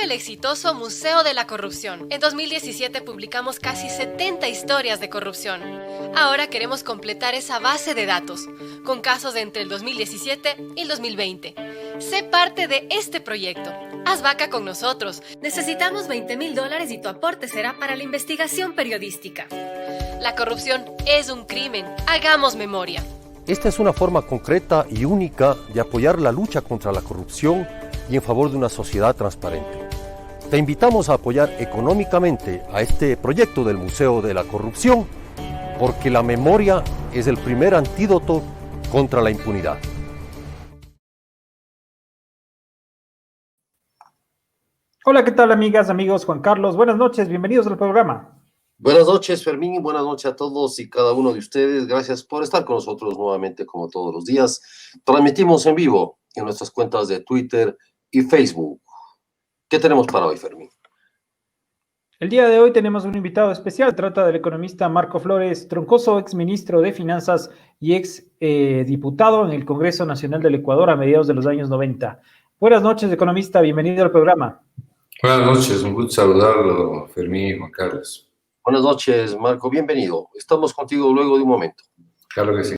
el exitoso Museo de la Corrupción. En 2017 publicamos casi 70 historias de corrupción. Ahora queremos completar esa base de datos, con casos de entre el 2017 y el 2020. Sé parte de este proyecto. Haz vaca con nosotros. Necesitamos $20,000 y tu aporte será para la investigación periodística. La corrupción es un crimen. Hagamos memoria. Esta es una forma concreta y única de apoyar la lucha contra la corrupción y en favor de una sociedad transparente. Te invitamos a apoyar económicamente a este proyecto del Museo de la Corrupción, porque la memoria es el primer antídoto contra la impunidad. Hola, ¿qué tal, amigas, amigos? Juan Carlos, buenas noches, bienvenidos al programa. Buenas noches, Fermín, y buenas noches a todos y cada uno de ustedes. Gracias por estar con nosotros nuevamente, como todos los días. Transmitimos en vivo en nuestras cuentas de Twitter y Facebook. ¿Qué tenemos para hoy, Fermín? El día de hoy tenemos un invitado especial. Trata del economista Marco Flores Troncoso, ex ministro de Finanzas y ex diputado en el Congreso Nacional del Ecuador a mediados de los años 90. Buenas noches, economista, bienvenido al programa. Buenas noches, un gusto saludarlo, Fermín y Juan Carlos. Buenas noches, Marco, bienvenido. Estamos contigo luego de un momento. Claro que sí.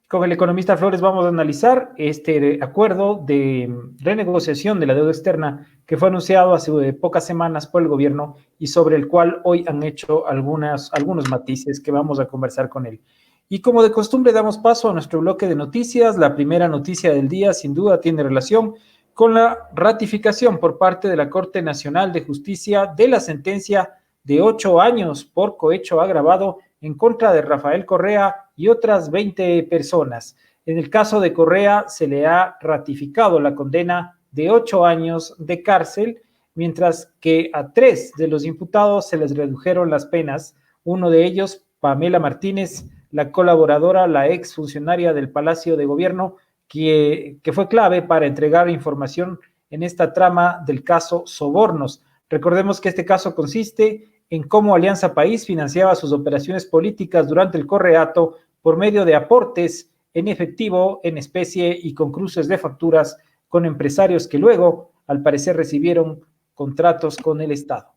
Con el economista Flores vamos a analizar este acuerdo de renegociación de la deuda externa que fue anunciado hace pocas semanas por el gobierno y sobre el cual hoy han hecho algunos matices que vamos a conversar con él. Y como de costumbre damos paso a nuestro bloque de noticias. La primera noticia del día sin duda tiene relación con la ratificación por parte de la Corte Nacional de Justicia de la sentencia de 8 años por cohecho agravado en contra de Rafael Correa y otras 20 personas. En el caso de Correa se le ha ratificado la condena de 8 años de cárcel, mientras que a 3 de los imputados se les redujeron las penas. Uno de ellos, Pamela Martínez, la colaboradora, la exfuncionaria del Palacio de Gobierno, que fue clave para entregar información en esta trama del caso Sobornos. Recordemos que este caso consiste en cómo Alianza País financiaba sus operaciones políticas durante el correato por medio de aportes en efectivo, en especie y con cruces de facturas con empresarios que luego, al parecer, recibieron contratos con el Estado.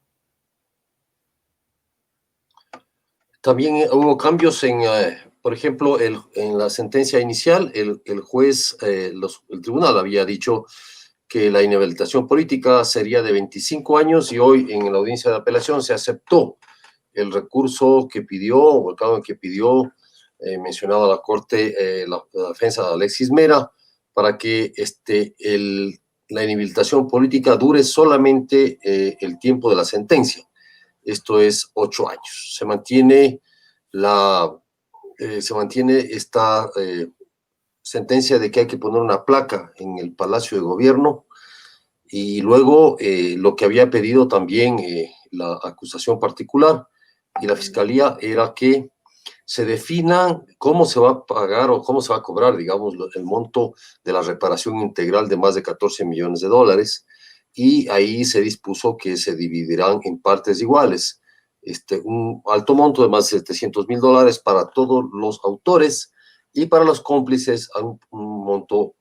También hubo cambios por ejemplo, en la sentencia inicial, el juez, el tribunal había dicho que la inhabilitación política sería de 25 años y hoy en la audiencia de apelación se aceptó el recurso que pidió, o el caso que pidió, mencionado a la Corte, la defensa de Alexis Mera, para que la inhabilitación política dure solamente el tiempo de la sentencia. Esto es 8 años. Se mantiene esta sentencia de que hay que poner una placa en el Palacio de Gobierno y luego lo que había pedido también la acusación particular y la fiscalía era que se defina cómo se va a pagar o cómo se va a cobrar, digamos, el monto de la reparación integral de más de $14 millones y ahí se dispuso que se dividirán en partes iguales. Un alto monto de más de $700,000 para todos los autores y para los cómplices a un monto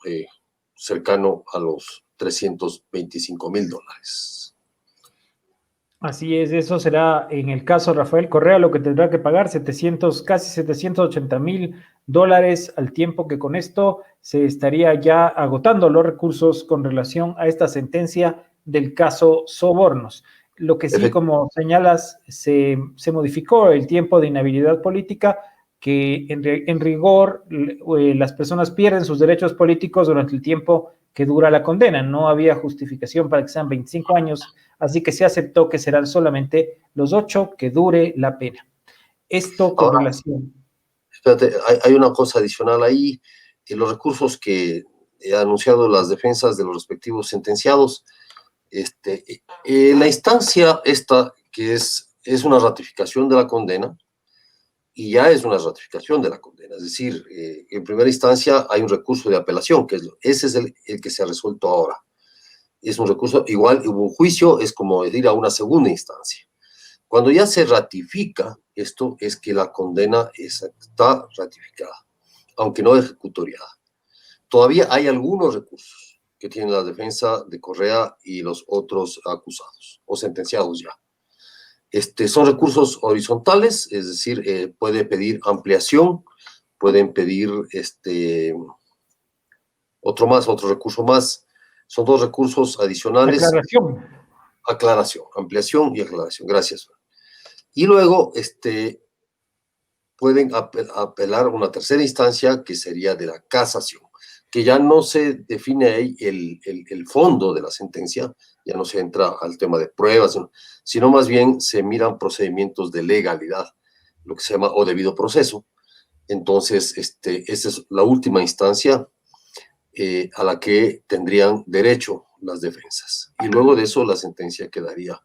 cercano a los $325,000. Así es, eso será en el caso de Rafael Correa lo que tendrá que pagar, casi $780,000, al tiempo que con esto se estaría ya agotando los recursos con relación a esta sentencia del caso Sobornos. Lo que sí, como señalas, se modificó el tiempo de inhabilidad política, que en rigor las personas pierden sus derechos políticos durante el tiempo que dura la condena. No había justificación para que sean 25 años, así que se aceptó que serán solamente los 8 que dure la pena. Esto con relación. Espérate, hay una cosa adicional ahí. Los recursos que ha anunciado las defensas de los respectivos sentenciados, la instancia esta, que es una ratificación de la condena, y ya es una ratificación de la condena. Es decir, en primera instancia hay un recurso de apelación, ese es el que se ha resuelto ahora. Es un recurso, igual hubo un juicio, es como ir a una segunda instancia. Cuando ya se ratifica esto, es que la condena está ratificada, aunque no ejecutoriada. Todavía hay algunos recursos que tiene la defensa de Correa y los otros acusados o sentenciados ya. Son recursos horizontales, es decir, puede pedir ampliación, pueden pedir otro recurso más. Son dos recursos adicionales. Aclaración, ampliación y aclaración. Gracias. Y luego, pueden apelar a una tercera instancia que sería de la casación, que ya no se define ahí el fondo de la sentencia, ya no se entra al tema de pruebas, sino más bien se miran procedimientos de legalidad, lo que se llama o debido proceso. Entonces, esa es la última instancia a la que tendrían derecho las defensas. Y luego de eso la sentencia quedaría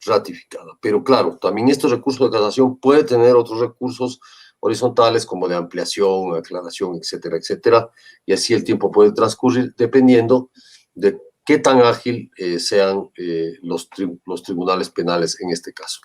ratificada. Pero claro, también estos recursos de casación pueden tener otros recursos horizontales como de ampliación, aclaración, etcétera, etcétera, y así el tiempo puede transcurrir dependiendo de qué tan ágil sean los tribunales penales en este caso.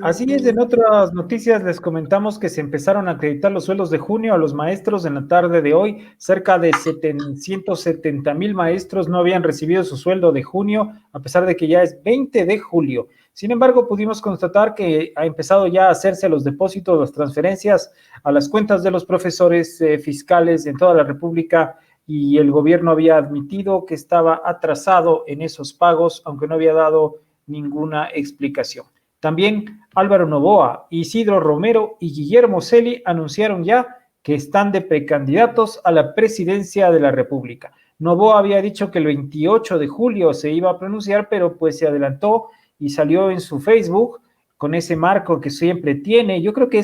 Así es, en otras noticias les comentamos que se empezaron a acreditar los sueldos de junio a los maestros en la tarde de hoy. Cerca de 770,000 maestros no habían recibido su sueldo de junio, a pesar de que ya es 20 de julio. Sin embargo, pudimos constatar que ha empezado ya a hacerse los depósitos, las transferencias a las cuentas de los profesores fiscales en toda la República, y el gobierno había admitido que estaba atrasado en esos pagos, aunque no había dado ninguna explicación. También Álvaro Noboa, Isidro Romero y Guillermo Celi anunciaron ya que están de precandidatos a la presidencia de la República. Noboa había dicho que el 28 de julio se iba a pronunciar, pero pues se adelantó y salió en su Facebook con ese marco que siempre tiene. Yo creo que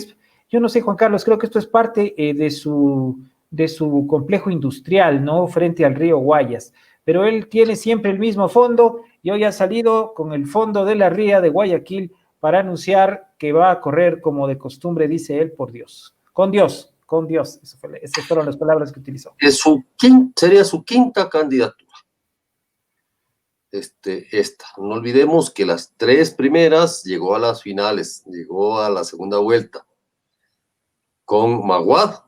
yo no sé, Juan Carlos, creo que esto es parte de su complejo industrial, ¿no? Frente al río Guayas. Pero él tiene siempre el mismo fondo y hoy ha salido con el fondo de la ría de Guayaquil para anunciar que va a correr como de costumbre, dice él, por Dios. Con Dios. Esas fueron las palabras que utilizó. Sería su quinta candidatura. No olvidemos que las tres primeras llegó a las finales, llegó a la segunda vuelta, con Maguad,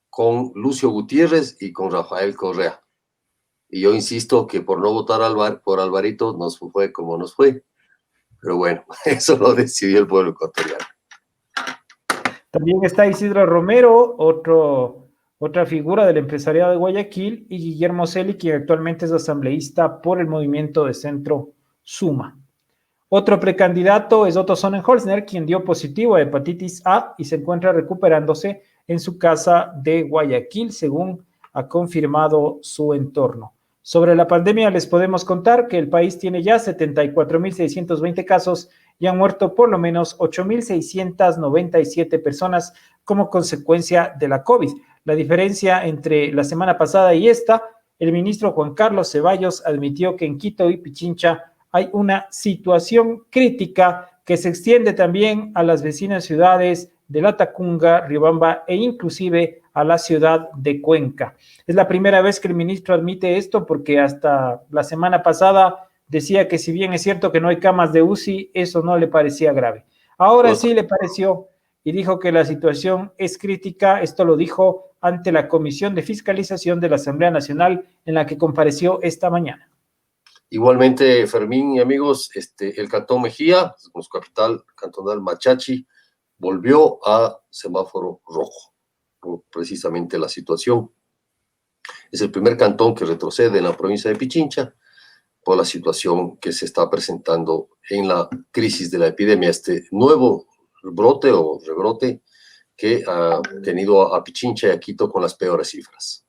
con Lucio Gutiérrez y con Rafael Correa. Y yo insisto que por no votar por Alvarito nos fue como nos fue. Pero bueno, eso lo decidió el pueblo ecuatoriano. También está Isidro Romero, otra figura del empresariado de Guayaquil, y Guillermo Celi, quien actualmente es asambleísta por el movimiento de centro Suma. Otro precandidato es Otto Sonnenholzner, quien dio positivo a hepatitis A y se encuentra recuperándose en su casa de Guayaquil, según ha confirmado su entorno. Sobre la pandemia les podemos contar que el país tiene ya 74,620 casos y han muerto por lo menos 8,697 personas como consecuencia de la COVID. La diferencia entre la semana pasada y esta, el ministro Juan Carlos Ceballos admitió que en Quito y Pichincha hay una situación crítica que se extiende también a las vecinas ciudades de Latacunga, Riobamba e inclusive a la ciudad de Cuenca. Es la primera vez que el ministro admite esto, porque hasta la semana pasada decía que si bien es cierto que no hay camas de UCI, eso no le parecía grave. Ahora sí le pareció y dijo que la situación es crítica. Esto lo dijo ante la Comisión de Fiscalización de la Asamblea Nacional en la que compareció esta mañana. Igualmente, Fermín y amigos, el Cantón Mejía, su capital cantonal Machachi, volvió a semáforo rojo, por precisamente la situación. Es el primer cantón que retrocede en la provincia de Pichincha por la situación que se está presentando en la crisis de la epidemia, este nuevo brote o rebrote que ha tenido a Pichincha y a Quito con las peores cifras.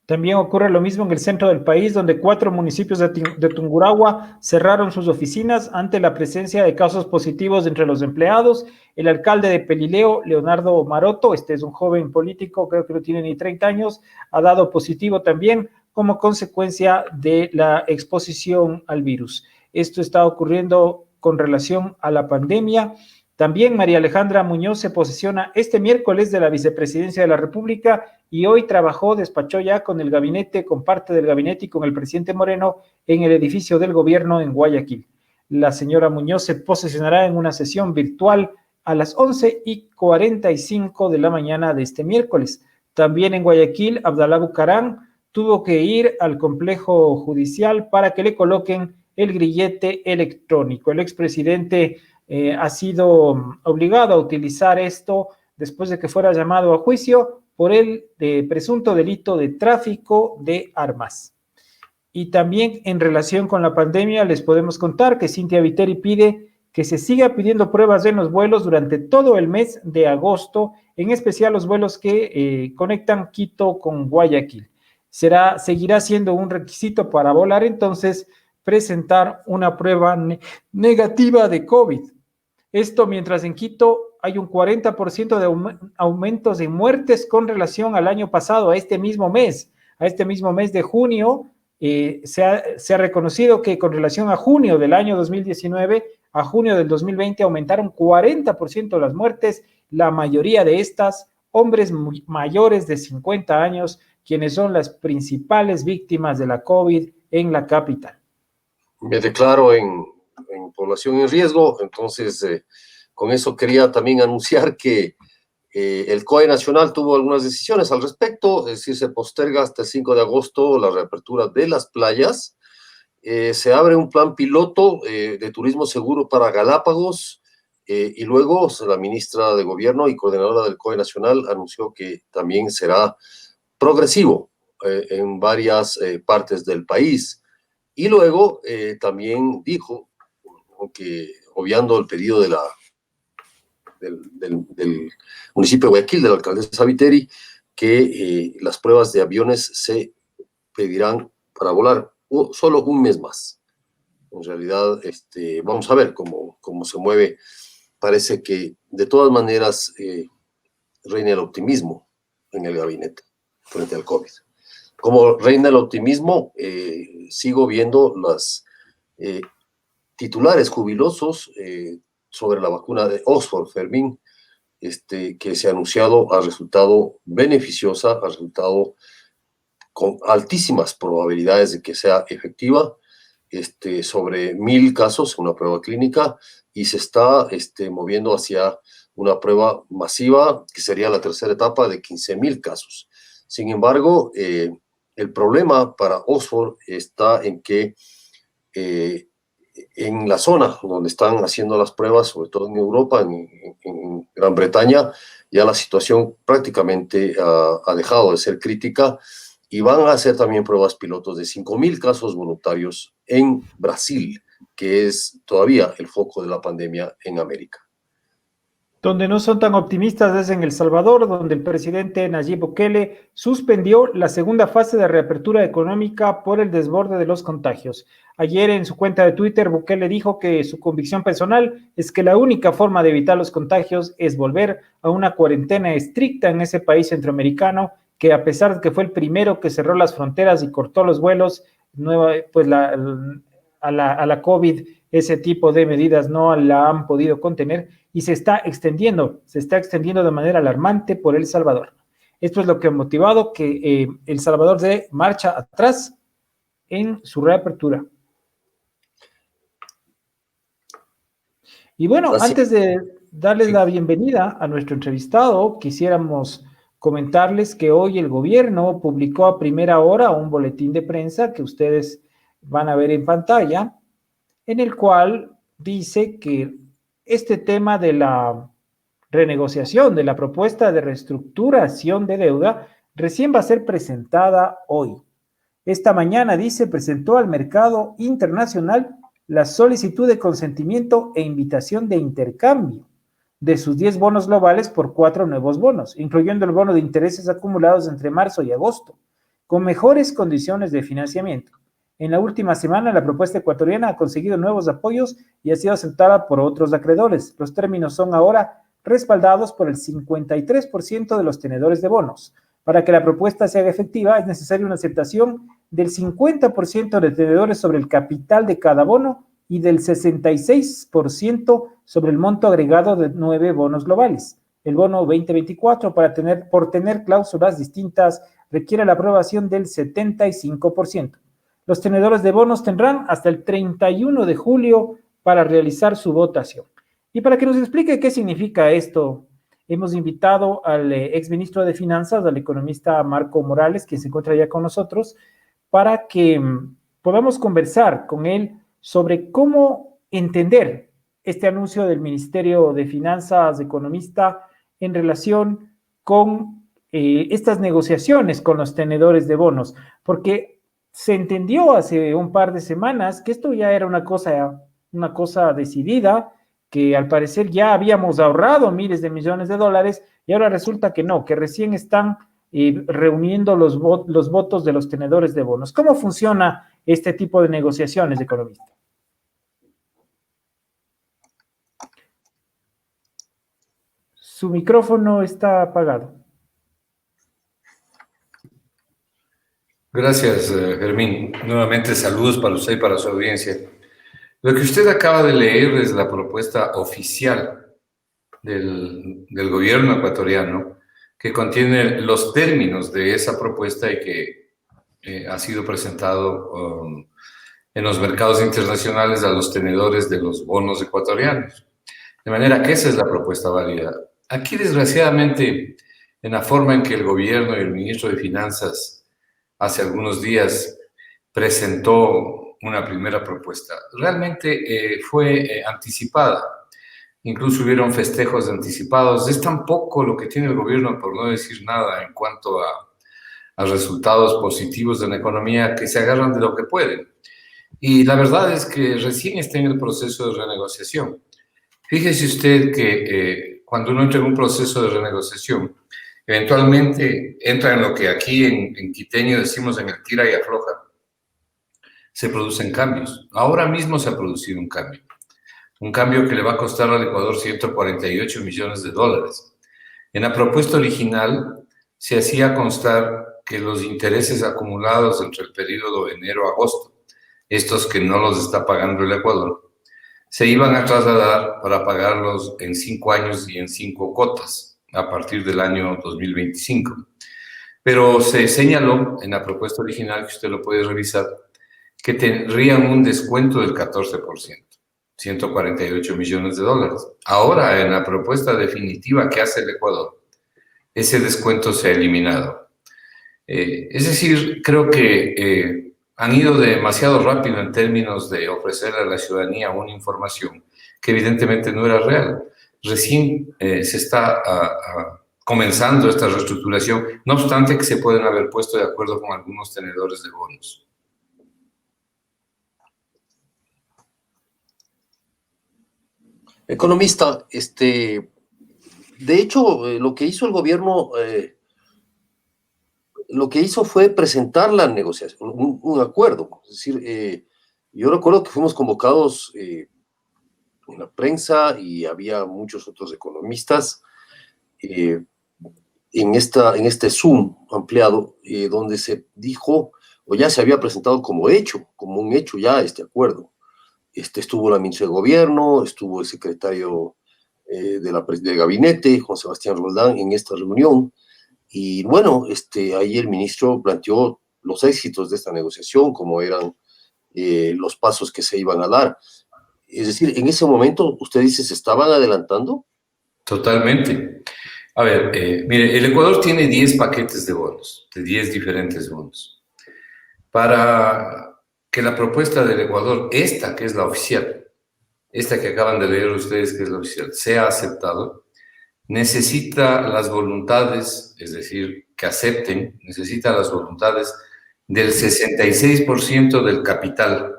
También ocurre lo mismo en el centro del país, donde 4 municipios de Tungurahua cerraron sus oficinas ante la presencia de casos positivos entre los empleados. El alcalde de Pelileo, Leonardo Maroto, es un joven político, creo que no tiene ni 30 años, ha dado positivo también como consecuencia de la exposición al virus. Esto está ocurriendo con relación a la pandemia. También María Alejandra Muñoz se posesiona este miércoles de la vicepresidencia de la República y hoy despachó ya con el gabinete, con parte del gabinete y con el presidente Moreno en el edificio del gobierno en Guayaquil. La señora Muñoz se posesionará en una sesión virtual a las 11:45 de la mañana de este miércoles. También en Guayaquil, Abdalá Bucarán tuvo que ir al complejo judicial para que le coloquen el grillete electrónico. El expresidente ha sido obligado a utilizar esto después de que fuera llamado a juicio por el presunto delito de tráfico de armas. Y también en relación con la pandemia les podemos contar que Cynthia Viteri pide que se siga pidiendo pruebas en los vuelos durante todo el mes de agosto, en especial los vuelos que conectan Quito con Guayaquil. Seguirá siendo un requisito para volar, entonces, presentar una prueba negativa de COVID. Esto mientras en Quito hay un 40% de aumentos de muertes con relación al año pasado, a este mismo mes de junio. Se ha reconocido que con relación a junio del año 2019 a junio del 2020 aumentaron 40% las muertes, la mayoría de estas hombres mayores de 50 años, quienes son las principales víctimas de la COVID en la capital. Me declaro en población en riesgo, entonces con eso quería también anunciar que el COE Nacional tuvo algunas decisiones al respecto, es decir, se posterga hasta el 5 de agosto la reapertura de las playas, se abre un plan piloto de turismo seguro para Galápagos y luego la ministra de Gobierno y coordinadora del COE Nacional anunció que también será progresivo en varias partes del país. Y luego también dijo, aunque obviando el pedido del municipio de Guayaquil, de la alcaldesa Viteri, que las pruebas de aviones se pedirán para volar solo un mes más. En realidad, vamos a ver cómo se mueve. Parece que de todas maneras reina el optimismo en el gabinete frente al COVID. Como reina el optimismo, sigo viendo las titulares jubilosos sobre la vacuna de Oxford, Fermín, que se ha anunciado, ha resultado beneficiosa, ha resultado con altísimas probabilidades de que sea efectiva, sobre 1,000 casos, una prueba clínica, y se está moviendo hacia una prueba masiva, que sería la tercera etapa de 15,000 casos. Sin embargo, el problema para Oxford está en que en la zona donde están haciendo las pruebas, sobre todo en Europa, en Gran Bretaña, ya la situación prácticamente ha dejado de ser crítica y van a hacer también pruebas pilotos de 5,000 casos voluntarios en Brasil, que es todavía el foco de la pandemia en América. Donde no son tan optimistas es en El Salvador, donde el presidente Nayib Bukele suspendió la segunda fase de reapertura económica por el desborde de los contagios. Ayer en su cuenta de Twitter, Bukele dijo que su convicción personal es que la única forma de evitar los contagios es volver a una cuarentena estricta en ese país centroamericano, que a pesar de que fue el primero que cerró las fronteras y cortó los vuelos, pues a la COVID, ese tipo de medidas no la han podido contener y se está extendiendo de manera alarmante por El Salvador. Esto es lo que ha motivado que El Salvador dé marcha atrás en su reapertura. Y bueno, antes de darles la bienvenida a nuestro entrevistado, quisiéramos comentarles que hoy el gobierno publicó a primera hora un boletín de prensa que ustedes van a ver en pantalla, en el cual dice que este tema de la renegociación, de la propuesta de reestructuración de deuda, recién va a ser presentada hoy. Esta mañana, dice, presentó al mercado internacional la solicitud de consentimiento e invitación de intercambio de sus 10 bonos globales por 4 nuevos bonos, incluyendo el bono de intereses acumulados entre marzo y agosto, con mejores condiciones de financiamiento. En la última semana, la propuesta ecuatoriana ha conseguido nuevos apoyos y ha sido aceptada por otros acreedores. Los términos son ahora respaldados por el 53% de los tenedores de bonos. Para que la propuesta sea efectiva, es necesaria una aceptación del 50% de tenedores sobre el capital de cada bono y del 66% sobre el monto agregado de 9 bonos globales. El bono 2024, por tener cláusulas distintas, requiere la aprobación del 75%. Los tenedores de bonos tendrán hasta el 31 de julio para realizar su votación. Y para que nos explique qué significa esto, hemos invitado al exministro de Finanzas, al economista Marco Morales, que se encuentra ya con nosotros, para que podamos conversar con él sobre cómo entender este anuncio del Ministerio de Finanzas economista en relación con estas negociaciones con los tenedores de bonos, porque se entendió hace un par de semanas que esto ya era una cosa decidida, que al parecer ya habíamos ahorrado miles de millones de dólares y ahora resulta que no, que recién están reuniendo los votos de los tenedores de bonos. ¿Cómo funciona este tipo de negociaciones, economista? Su micrófono está apagado. Gracias, Fermín. Nuevamente saludos para usted y para su audiencia. Lo que usted acaba de leer es la propuesta oficial del gobierno ecuatoriano, que contiene los términos de esa propuesta y que ha sido presentado en los mercados internacionales a los tenedores de los bonos ecuatorianos. De manera que esa es la propuesta válida. Aquí, desgraciadamente, en la forma en que el gobierno y el ministro de Finanzas hace algunos días presentó una primera propuesta, realmente fue anticipada. Incluso hubieron festejos anticipados. Es tan poco lo que tiene el gobierno, por no decir nada, en cuanto a resultados positivos de la economía, que se agarran de lo que pueden. Y la verdad es que recién está en el proceso de renegociación. Fíjese usted que cuando uno entra en un proceso de renegociación, eventualmente entra en lo que aquí en quiteño decimos en el tira y afloja. Se producen cambios. Ahora mismo se ha producido un cambio que le va a costar al Ecuador 148 millones de dólares. En la propuesta original se hacía constar que los intereses acumulados entre el periodo de enero a agosto, estos que no los está pagando el Ecuador, se iban a trasladar para pagarlos en 5 años y en 5 cuotas a partir del año 2025. Pero se señaló en la propuesta original, que usted lo puede revisar, que tendrían un descuento del 14%, 148 millones de dólares. Ahora, en la propuesta definitiva que hace el Ecuador, ese descuento se ha eliminado. Es decir, creo que han ido demasiado rápido en términos de ofrecer a la ciudadanía una información que evidentemente no era real. Recién se está comenzando esta reestructuración, no obstante que se pueden haber puesto de acuerdo con algunos tenedores de bonos. Economista, de hecho, lo que hizo el gobierno, lo que hizo fue presentar la negociación, un acuerdo. Es decir, yo recuerdo que fuimos convocados en la prensa y había muchos otros economistas en este Zoom ampliado, donde se dijo, o ya se había presentado como un hecho ya este acuerdo. Estuvo la ministra de Gobierno, estuvo el secretario del gabinete, Juan Sebastián Roldán, en esta reunión. Y bueno, ahí el ministro planteó los éxitos de esta negociación, como eran los pasos que se iban a dar. Es decir, en ese momento, usted dice, ¿se estaban adelantando? Totalmente. A ver, mire, el Ecuador tiene 10 paquetes de bonos, de 10 diferentes bonos. Para que la propuesta del Ecuador, esta que es la oficial, esta que acaban de leer ustedes que es la oficial, sea aceptado, necesita las voluntades, es decir, que acepten, necesita las voluntades del 66% del capital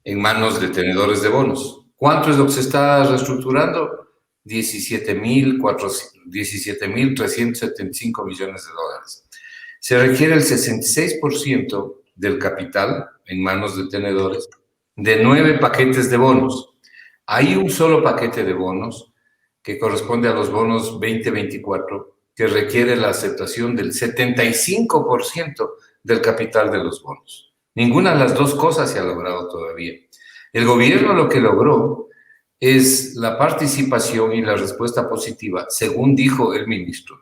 en manos de tenedores de bonos. ¿Cuánto es lo que se está reestructurando? 17.375 millones de dólares. Se requiere el 66% del capital en manos de tenedores de 9 paquetes de bonos. Hay un solo paquete de bonos que corresponde a los bonos 2024 que requiere la aceptación del 75% del capital de los bonos. Ninguna de las dos cosas se ha logrado todavía. El gobierno lo que logró es la participación y la respuesta positiva, según dijo el ministro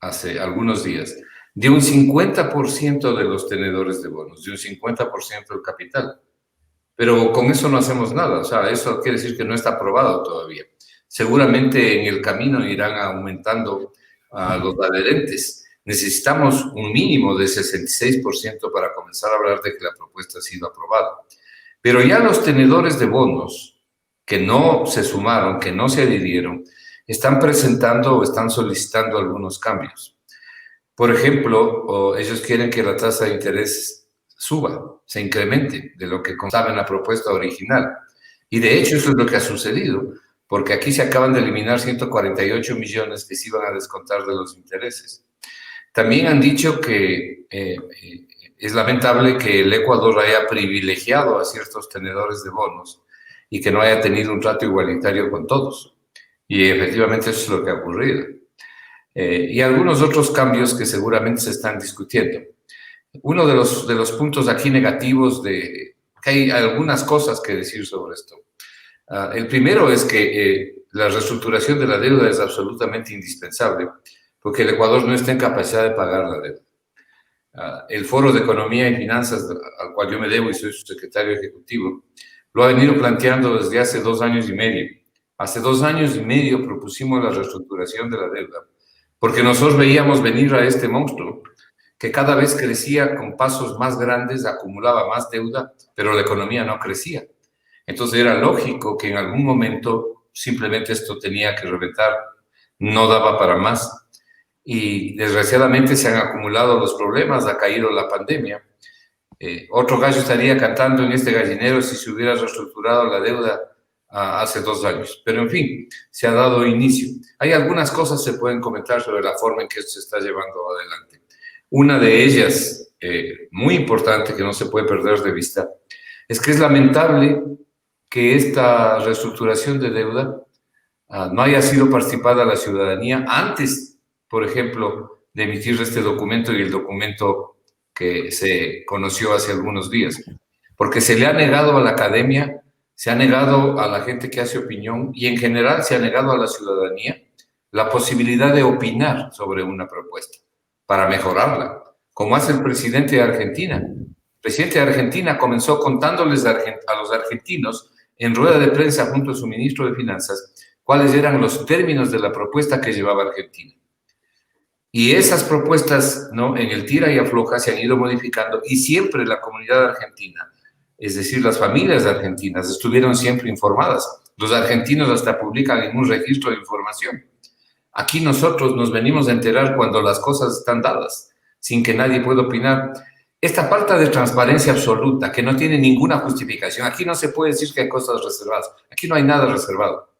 hace algunos días, de un 50% de los tenedores de bonos, de un 50% del capital. Pero con eso no hacemos nada, o sea, eso quiere decir que no está aprobado todavía. seguramente en el camino irán aumentando los adherentes. Necesitamos un mínimo de 66% para comenzar a hablar de que la propuesta ha sido aprobada. Pero ya los tenedores de bonos que no se sumaron, que no se adhirieron, están presentando o están solicitando algunos cambios. Por ejemplo, ellos quieren que la tasa de interés suba, se incremente de lo que constaba en la propuesta original. Y de hecho eso es lo que ha sucedido, porque aquí se acaban de eliminar 148 millones que se iban a descontar de los intereses. También han dicho que es lamentable que el Ecuador haya privilegiado a ciertos tenedores de bonos y que no haya tenido un trato igualitario con todos. Y efectivamente eso es lo que ha ocurrido. Y algunos otros cambios que seguramente se están discutiendo. Uno de los puntos aquí negativos que hay algunas cosas que decir sobre esto. El primero es que la reestructuración de la deuda es absolutamente indispensable porque el Ecuador no está en capacidad de pagar la deuda. El Foro de Economía y Finanzas, al cual yo me debo y soy su secretario ejecutivo, lo ha venido planteando desde hace 2 años y medio. Hace 2 años y medio propusimos la reestructuración de la deuda, porque nosotros veíamos venir a este monstruo que cada vez crecía con pasos más grandes, acumulaba más deuda, pero la economía no crecía. Entonces era lógico que en algún momento simplemente esto tenía que reventar, no daba para más. Y desgraciadamente se han acumulado los problemas, ha caído la pandemia. Otro gallo estaría cantando en este gallinero si se hubiera reestructurado la deuda hace 2 años. Pero en fin, se ha dado inicio. Hay algunas cosas que se pueden comentar sobre la forma en que esto se está llevando adelante. Una de ellas, muy importante, que no se puede perder de vista, es que es lamentable que esta reestructuración de deuda no haya sido participada la ciudadanía antes, por ejemplo, de emitir este documento y el documento que se conoció hace algunos días, porque se le ha negado a la academia, se ha negado a la gente que hace opinión y en general se ha negado a la ciudadanía la posibilidad de opinar sobre una propuesta para mejorarla, como hace el presidente de Argentina. El presidente de Argentina comenzó contándoles a los argentinos en rueda de prensa junto a su ministro de Finanzas cuáles eran los términos de la propuesta que llevaba Argentina. Y esas propuestas, ¿no?, en el tira y afloja se han ido modificando y siempre la comunidad argentina, es decir, las familias argentinas, estuvieron siempre informadas. Los argentinos hasta publican en un registro de información. Aquí nosotros nos venimos a enterar cuando las cosas están dadas, sin que nadie pueda opinar. Esta falta de transparencia absoluta, que no tiene ninguna justificación. Aquí no se puede decir que hay cosas reservadas. Aquí no hay nada reservado.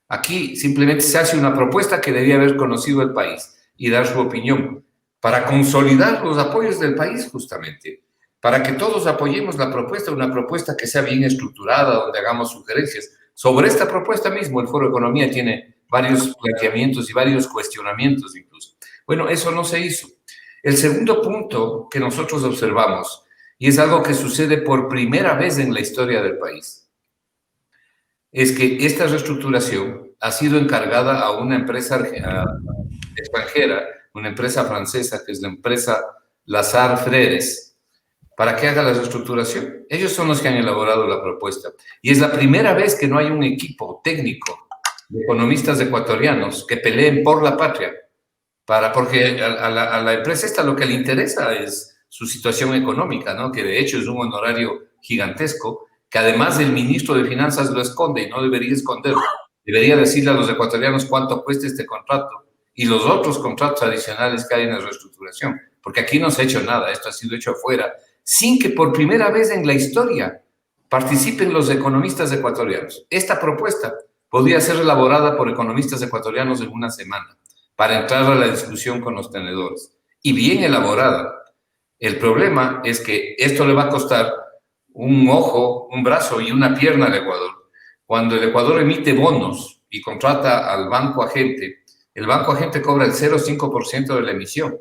Aquí simplemente se hace una propuesta que debía haber conocido el país y dar su opinión para consolidar los apoyos del país justamente, para que todos apoyemos la propuesta, una propuesta que sea bien estructurada, donde hagamos sugerencias. Sobre esta propuesta mismo, el Foro de Economía tiene varios planteamientos y varios cuestionamientos incluso. Bueno, eso no se hizo. El segundo punto que nosotros observamos, y es algo que sucede por primera vez en la historia del país, es que esta reestructuración ha sido encargada a una empresa extranjera, una empresa francesa, que es la empresa Lazard Freres, para que haga la reestructuración. Ellos son los que han elaborado la propuesta. Y es la primera vez que no hay un equipo técnico de economistas ecuatorianos que peleen por la patria, porque a la empresa esta lo que le interesa es su situación económica, ¿no?, que de hecho es un honorario gigantesco, que además el ministro de Finanzas lo esconde y no debería esconderlo. Debería decirle a los ecuatorianos cuánto cuesta este contrato y los otros contratos adicionales que hay en la reestructuración, porque aquí no se ha hecho nada, esto ha sido hecho afuera, sin que por primera vez en la historia participen los economistas ecuatorianos. Esta propuesta podría ser elaborada por economistas ecuatorianos en una semana para entrar a la discusión con los tenedores, y bien elaborada. El problema es que esto le va a costar un ojo, un brazo y una pierna al Ecuador. Cuando el Ecuador emite bonos y contrata al banco agente, el banco agente cobra el 0,5% de la emisión.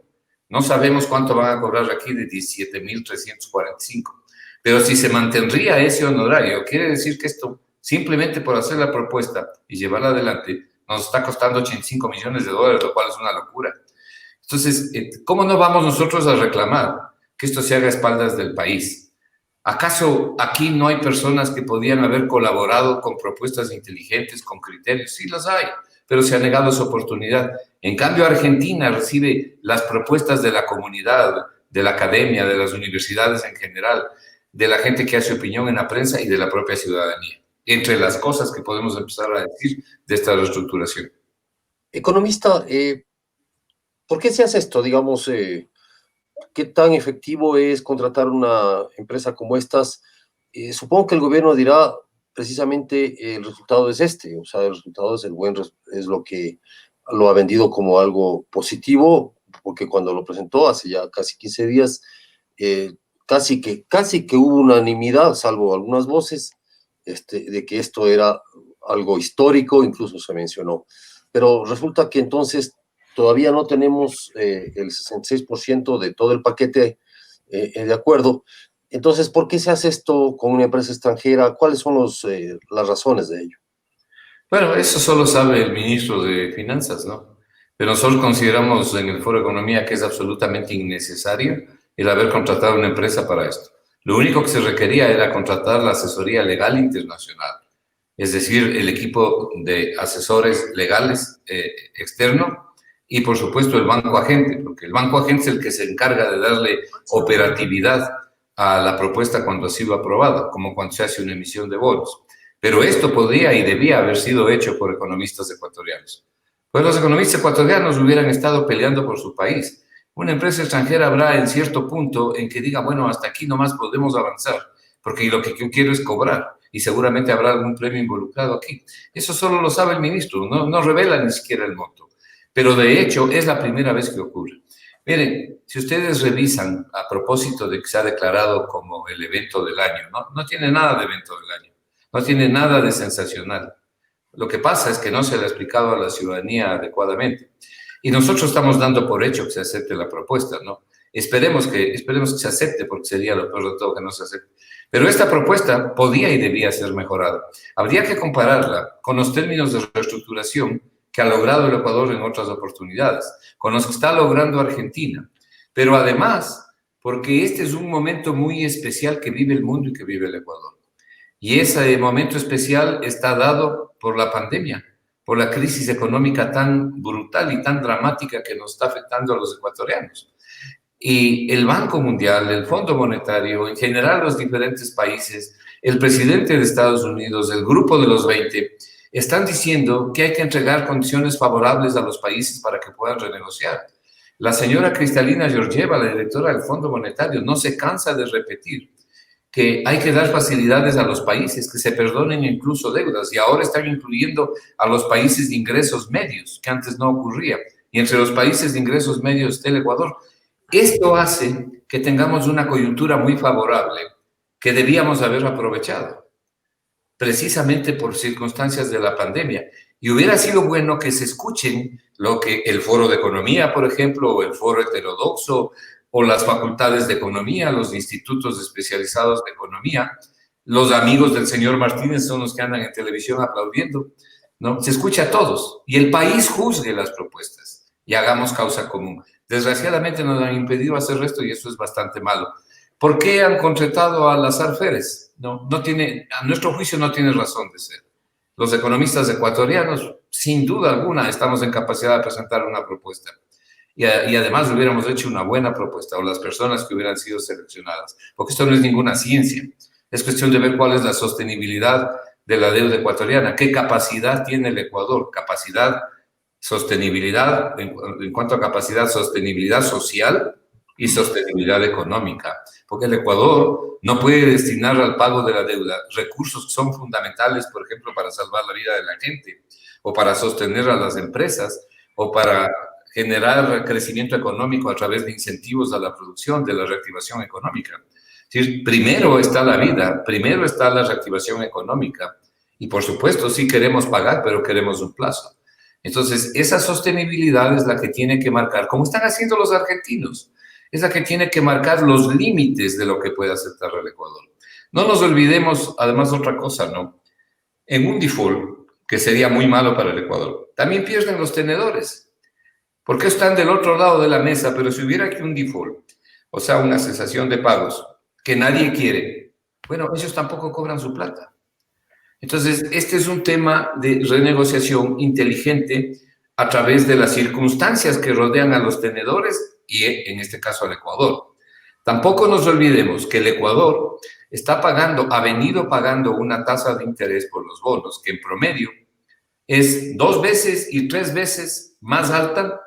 No sabemos cuánto van a cobrar aquí de 17.345. Pero si se mantendría ese honorario, quiere decir que esto, simplemente por hacer la propuesta y llevarla adelante, nos está costando $85 millones, lo cual es una locura. Entonces, ¿cómo no vamos nosotros a reclamar que esto se haga a espaldas del país? ¿Acaso aquí no hay personas que podían haber colaborado con propuestas inteligentes, con criterios? Sí las hay, pero se ha negado esa oportunidad. En cambio, Argentina recibe las propuestas de la comunidad, de la academia, de las universidades en general, de la gente que hace opinión en la prensa y de la propia ciudadanía, entre las cosas que podemos empezar a decir de esta reestructuración. Economista, ¿por qué se hace esto? Digamos, ¿qué tan efectivo es contratar una empresa como estas? Supongo que el gobierno dirá precisamente el resultado es este, o sea, el resultado es es lo que lo ha vendido como algo positivo, porque cuando lo presentó hace ya casi 15 días, casi que hubo unanimidad, salvo algunas voces, de que esto era algo histórico, incluso se mencionó. Pero resulta que entonces todavía no tenemos el 66% de todo el paquete de acuerdo. Entonces, ¿por qué se hace esto con una empresa extranjera? ¿Cuáles son las razones de ello? Bueno, eso solo sabe el ministro de Finanzas, ¿no? Pero nosotros consideramos en el Foro de Economía que es absolutamente innecesario el haber contratado una empresa para esto. Lo único que se requería era contratar la asesoría legal internacional, es decir, el equipo de asesores legales externo y, por supuesto, el banco agente, porque el banco agente es el que se encarga de darle operatividad a la propuesta cuando ha sido aprobada, como cuando se hace una emisión de bonos. Pero esto podría y debía haber sido hecho por economistas ecuatorianos. Pues los economistas ecuatorianos hubieran estado peleando por su país. Una empresa extranjera habrá en cierto punto en que diga, bueno, hasta aquí nomás podemos avanzar, porque lo que yo quiero es cobrar, y seguramente habrá algún premio involucrado aquí. Eso solo lo sabe el ministro, no revela ni siquiera el monto. Pero de hecho es la primera vez que ocurre. Miren, si ustedes revisan a propósito de que se ha declarado como el evento del año, no tiene nada de evento del año, no tiene nada de sensacional. Lo que pasa es que no se le ha explicado a la ciudadanía adecuadamente. Y nosotros estamos dando por hecho que se acepte la propuesta, ¿no? Esperemos que se acepte, porque sería lo peor de todo que no se acepte. Pero esta propuesta podía y debía ser mejorada. Habría que compararla con los términos de reestructuración que ha logrado el Ecuador en otras oportunidades, con los que está logrando Argentina. Pero además, porque este es un momento muy especial que vive el mundo y que vive el Ecuador. Y ese momento especial está dado por la pandemia, por la crisis económica tan brutal y tan dramática que nos está afectando a los ecuatorianos. Y el Banco Mundial, el Fondo Monetario, en general los diferentes países, el presidente de Estados Unidos, el Grupo de los 20, están diciendo que hay que entregar condiciones favorables a los países para que puedan renegociar. La señora Cristalina Georgieva, la directora del Fondo Monetario, no se cansa de repetir que hay que dar facilidades a los países, que se perdonen incluso deudas, y ahora están incluyendo a los países de ingresos medios, que antes no ocurría, y entre los países de ingresos medios está el Ecuador. Esto hace que tengamos una coyuntura muy favorable que debíamos haber aprovechado, precisamente por circunstancias de la pandemia. Y hubiera sido bueno que se escuchen lo que el Foro de Economía, por ejemplo, o el Foro Heterodoxo, o las facultades de economía, los institutos especializados de economía, los amigos del señor Martínez son los que andan en televisión aplaudiendo, ¿no? Se escucha a todos y el país juzgue las propuestas y hagamos causa común. Desgraciadamente nos han impedido hacer esto y eso es bastante malo. ¿Por qué han contratado a Lazar Férez? No tiene, a nuestro juicio no tiene razón de ser. Los economistas ecuatorianos, sin duda alguna, estamos en capacidad de presentar una propuesta. Y además hubiéramos hecho una buena propuesta, o las personas que hubieran sido seleccionadas, porque esto no es ninguna ciencia, es cuestión de ver cuál es la sostenibilidad de la deuda ecuatoriana, qué capacidad tiene el Ecuador, capacidad, sostenibilidad, en cuanto a capacidad, sostenibilidad social y sostenibilidad económica, porque el Ecuador no puede destinar al pago de la deuda recursos que son fundamentales, por ejemplo, para salvar la vida de la gente, o para sostener a las empresas, o para generar crecimiento económico a través de incentivos a la producción, de la reactivación económica. Es decir, primero está la vida, primero está la reactivación económica y por supuesto sí queremos pagar, pero queremos un plazo. Entonces, esa sostenibilidad es la que tiene que marcar, como están haciendo los argentinos, es la que tiene que marcar los límites de lo que puede aceptar el Ecuador. No nos olvidemos, además, otra cosa, ¿no? En un default, que sería muy malo para el Ecuador, también pierden los tenedores. Porque están del otro lado de la mesa, pero si hubiera aquí un default, o sea, una cesación de pagos, que nadie quiere, Bueno, ellos tampoco cobran su plata. Entonces, este es un tema de renegociación inteligente a través de las circunstancias que rodean a los tenedores y, en este caso, al Ecuador. Tampoco nos olvidemos que el Ecuador ha venido pagando una tasa de interés por los bonos, que en promedio es 2 veces y 3 veces más alta,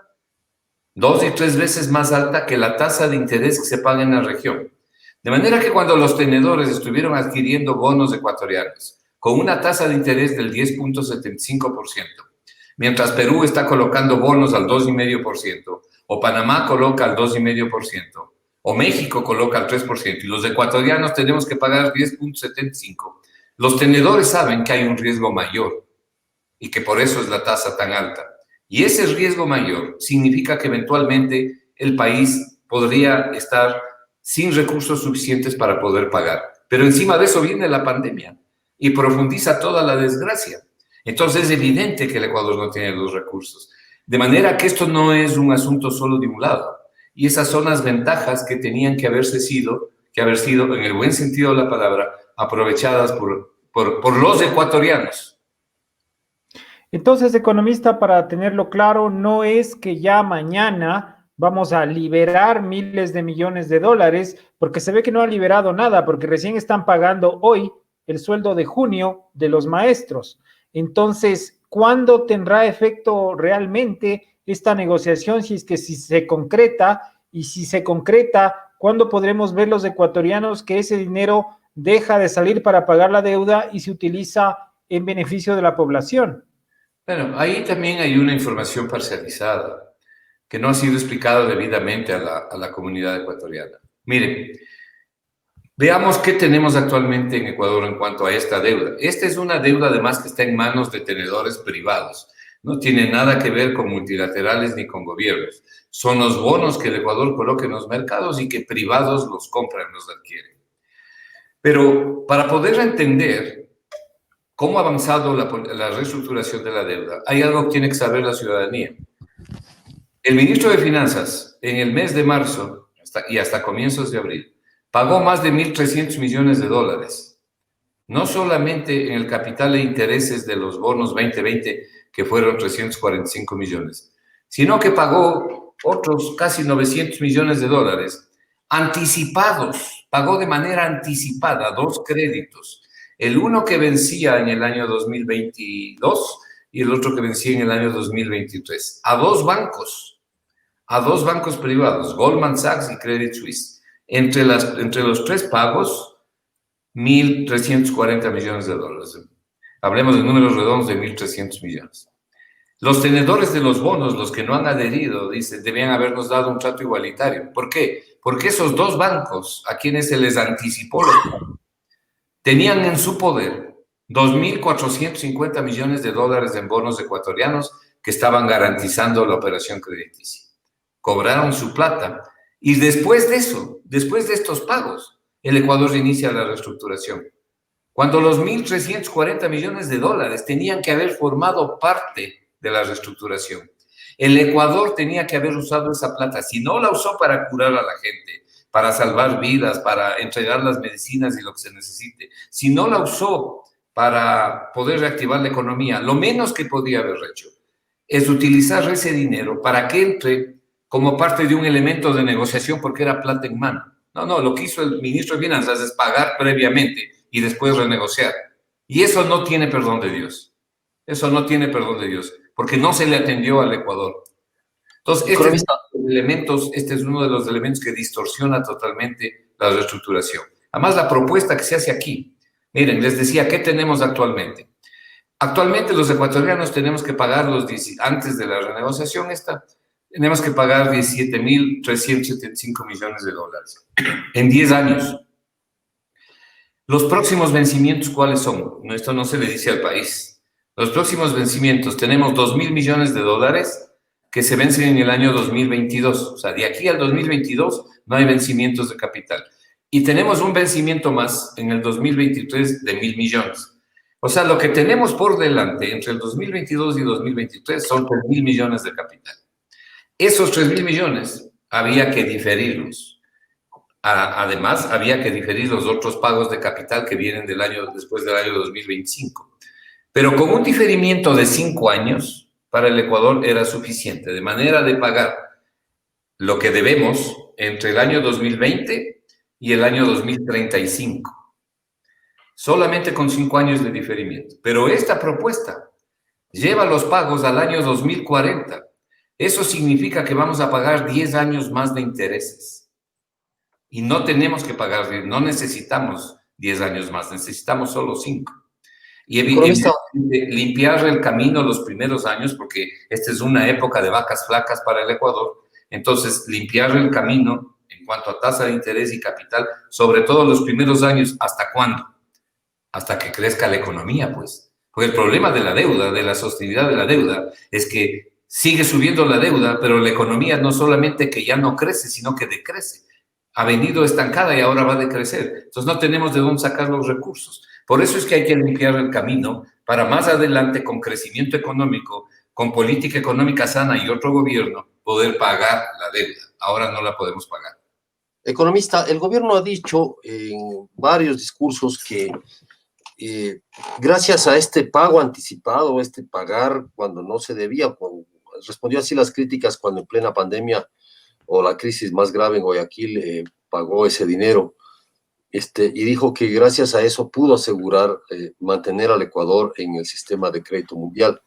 2 y 3 veces más alta que la tasa de interés que se paga en la región. De manera que cuando los tenedores estuvieron adquiriendo bonos ecuatorianos con una tasa de interés del 10.75%, mientras Perú está colocando bonos al 2,5%, o Panamá coloca al 2,5%, o México coloca al 3%, y los ecuatorianos tenemos que pagar 10.75%, los tenedores saben que hay un riesgo mayor y que por eso es la tasa tan alta. Y ese riesgo mayor significa que eventualmente el país podría estar sin recursos suficientes para poder pagar. Pero encima de eso viene la pandemia y profundiza toda la desgracia. Entonces es evidente que el Ecuador no tiene los recursos. De manera que esto no es un asunto solo de un lado. Y esas son las ventajas que tenían que haber sido, en el buen sentido de la palabra, aprovechadas por los ecuatorianos. Entonces, economista, para tenerlo claro, no es que ya mañana vamos a liberar miles de millones de dólares, porque se ve que no ha liberado nada, porque recién están pagando hoy el sueldo de junio de los maestros. Entonces, ¿cuándo tendrá efecto realmente esta negociación? Si se concreta, y si se concreta, ¿cuándo podremos ver los ecuatorianos que ese dinero deja de salir para pagar la deuda y se utiliza en beneficio de la población? Bueno, ahí también hay una información parcializada que no ha sido explicada debidamente a la comunidad ecuatoriana. Miren, veamos qué tenemos actualmente en Ecuador en cuanto a esta deuda. Esta es una deuda además que está en manos de tenedores privados. No tiene nada que ver con multilaterales ni con gobiernos. Son los bonos que el Ecuador coloca en los mercados y que privados los compran, los adquieren. Pero para poder entender cómo ha avanzado la reestructuración de la deuda, hay algo que tiene que saber la ciudadanía. El ministro de Finanzas, en el mes de marzo y hasta comienzos de abril, pagó más de 1.300 millones de dólares. No solamente en el capital e intereses de los bonos 2020, que fueron 345 millones, sino que pagó otros casi 900 millones de dólares anticipados. Pagó de manera anticipada 2 créditos. El uno que vencía en el año 2022 y el otro que vencía en el año 2023. A 2 bancos privados, Goldman Sachs y Credit Suisse. Entre los 3 pagos, 1.340 millones de dólares. Hablemos de números redondos de 1.300 millones. Los tenedores de los bonos, los que no han adherido, dicen, debían habernos dado un trato igualitario. ¿Por qué? Porque esos 2 bancos, a quienes se les anticipó los pagos, tenían en su poder 2.450 millones de dólares en bonos ecuatorianos que estaban garantizando la operación crediticia. Cobraron su plata y después de estos pagos, el Ecuador inicia la reestructuración. Cuando los 1.340 millones de dólares tenían que haber formado parte de la reestructuración. El Ecuador tenía que haber usado esa plata. Si no la usó para curar a la gente, para salvar vidas, para entregar las medicinas y lo que se necesite, si no la usó para poder reactivar la economía, lo menos que podía haber hecho es utilizar ese dinero para que entre como parte de un elemento de negociación porque era plata en mano. No, lo que hizo el ministro de Finanzas es pagar previamente y después renegociar. Y eso no tiene perdón de Dios. Eso no tiene perdón de Dios, porque no se le atendió al Ecuador. Entonces, este es uno de los elementos que distorsiona totalmente la reestructuración. Además, la propuesta que se hace aquí, miren, les decía, ¿qué tenemos actualmente? Actualmente los ecuatorianos tenemos que pagar antes de la renegociación tenemos que pagar 17.375 millones de dólares en 10 años. Los próximos vencimientos, ¿cuáles son? No, esto no se le dice al país. Los próximos vencimientos, tenemos 2.000 millones de dólares que se vencen en el año 2022. O sea, de aquí al 2022 no hay vencimientos de capital. Y tenemos un vencimiento más en el 2023 de 1.000 millones. O sea, lo que tenemos por delante entre el 2022 y 2023 son 3.000 millones de capital. Esos 3.000 millones había que diferirlos. Además, había que diferir los otros pagos de capital que vienen después del año 2025. Pero con un diferimiento de 5 años, para el Ecuador era suficiente, de manera de pagar lo que debemos entre el año 2020 y el año 2035. Solamente con 5 años de diferimiento. Pero esta propuesta lleva los pagos al año 2040. Eso significa que vamos a pagar 10 años más de intereses. Y no tenemos que pagar, no necesitamos 10 años más, necesitamos solo 5. Y evidentemente limpiar el camino los primeros años, porque esta es una época de vacas flacas para el Ecuador. Entonces, limpiar el camino en cuanto a tasa de interés y capital, sobre todo los primeros años, ¿hasta cuándo? Hasta que crezca la economía, pues. Porque el problema de la deuda, de la sostenibilidad de la deuda, es que sigue subiendo la deuda, pero la economía no solamente que ya no crece, sino que decrece. Ha venido estancada y ahora va a decrecer. Entonces no tenemos de dónde sacar los recursos. Por eso es que hay que limpiar el camino para más adelante, con crecimiento económico, con política económica sana y otro gobierno, poder pagar la deuda. Ahora no la podemos pagar. Economista, el gobierno ha dicho en varios discursos que gracias a este pago anticipado, este pagar cuando no se debía, respondió así las críticas cuando en plena pandemia o la crisis más grave en Guayaquil pagó ese dinero, y dijo que gracias a eso pudo asegurar mantener al Ecuador en el sistema de crédito mundial,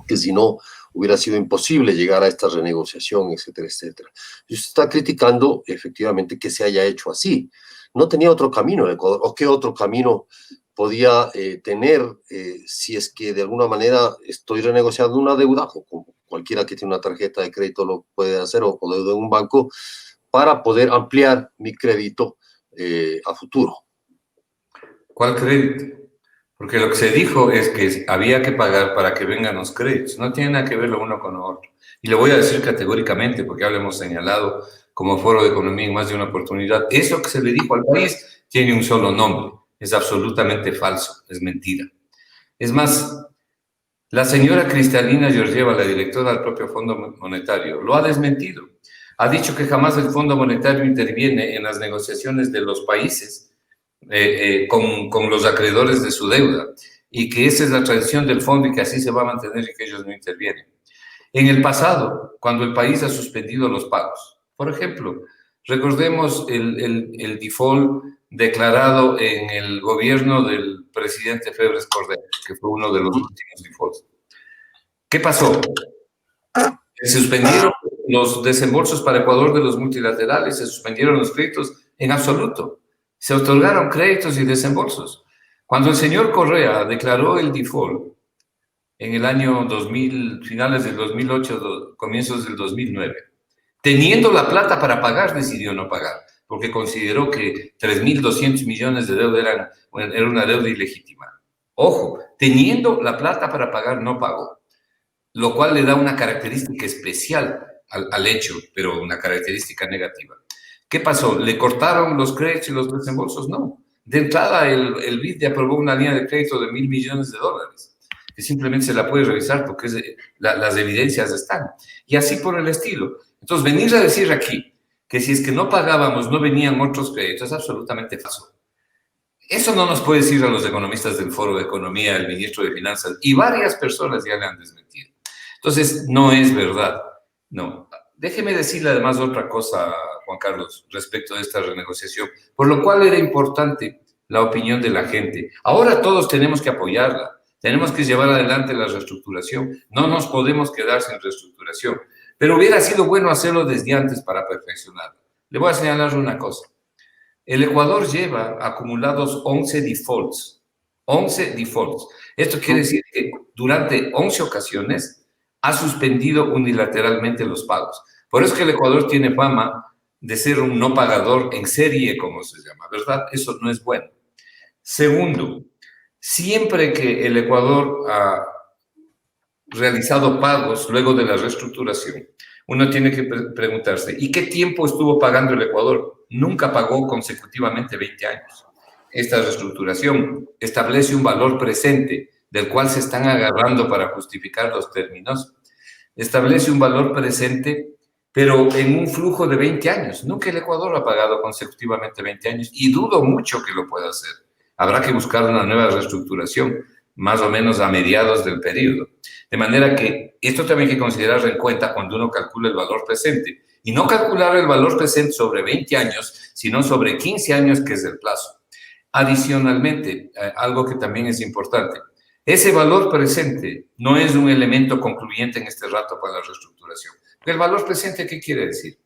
que si no hubiera sido imposible llegar a esta renegociación, etcétera, etcétera. Y usted está criticando efectivamente que se haya hecho así. No tenía otro camino el Ecuador, o qué otro camino podía tener si es que de alguna manera estoy renegociando una deuda, o como cualquiera que tiene una tarjeta de crédito lo puede hacer, o deuda en un banco, para poder ampliar mi crédito a futuro. ¿Cuál crédito? Porque lo que se dijo es que había que pagar para que vengan los créditos. No tiene nada que ver lo uno con lo otro. Y lo voy a decir categóricamente, porque ya lo hemos señalado como Foro de Economía en más de una oportunidad. Eso que se le dijo al país tiene un solo nombre. Es absolutamente falso, es mentira. Es más, la señora Cristalina Georgieva, la directora del propio Fondo Monetario, lo ha desmentido. Ha dicho que jamás el Fondo Monetario interviene en las negociaciones de los países con los acreedores de su deuda, y que esa es la tradición del fondo y que así se va a mantener y que ellos no intervienen. En el pasado, cuando el país ha suspendido los pagos, por ejemplo, recordemos el default declarado en el gobierno del presidente Febres Cordero, que fue uno de los últimos defaults. ¿Qué pasó? Se suspendieron los desembolsos para Ecuador de los multilaterales, se suspendieron los créditos en absoluto. Se otorgaron créditos y desembolsos. Cuando el señor Correa declaró el default en el año 2000, finales del 2008, comienzos del 2009, teniendo la plata para pagar, decidió no pagar, porque consideró que 3.200 millones de deuda era una deuda ilegítima. Ojo, teniendo la plata para pagar, no pagó, lo cual le da una característica especial al hecho, pero una característica negativa. ¿Qué pasó? ¿Le cortaron los créditos y los desembolsos? No. De entrada, el BID aprobó una línea de crédito de $1.000 millones, que simplemente se la puede revisar porque las evidencias están. Y así por el estilo. Entonces, venir a decir aquí que si es que no pagábamos, no venían otros créditos, es absolutamente falso. Eso no nos puede decir a los economistas del Foro de Economía, el ministro de Finanzas, y varias personas ya le han desmentido. Entonces, no es verdad. No. Déjeme decirle además otra cosa, Juan Carlos, respecto de esta renegociación, por lo cual era importante la opinión de la gente. Ahora todos tenemos que apoyarla, tenemos que llevar adelante la reestructuración, no nos podemos quedar sin reestructuración, pero hubiera sido bueno hacerlo desde antes para perfeccionarla. Le voy a señalar una cosa. El Ecuador lleva acumulados 11 defaults. 11 defaults. Esto quiere decir que durante 11 ocasiones ha suspendido unilateralmente los pagos. Por eso es que el Ecuador tiene fama de ser un no pagador en serie, como se llama, ¿verdad? Eso no es bueno. Segundo, siempre que el Ecuador ha realizado pagos luego de la reestructuración, uno tiene que preguntarse, ¿y qué tiempo estuvo pagando el Ecuador? Nunca pagó consecutivamente 20 años. Esta reestructuración establece un valor presente del cual se están agarrando para justificar los términos. Establece un valor presente pero en un flujo de 20 años. Nunca el Ecuador ha pagado consecutivamente 20 años y dudo mucho que lo pueda hacer. Habrá que buscar una nueva reestructuración, más o menos a mediados del periodo. De manera que esto también hay que considerar en cuenta cuando uno calcula el valor presente. Y no calcular el valor presente sobre 20 años, sino sobre 15 años, que es el plazo. Adicionalmente, algo que también es importante, ese valor presente no es un elemento concluyente en este rato para la reestructuración. ¿El valor presente qué quiere decir?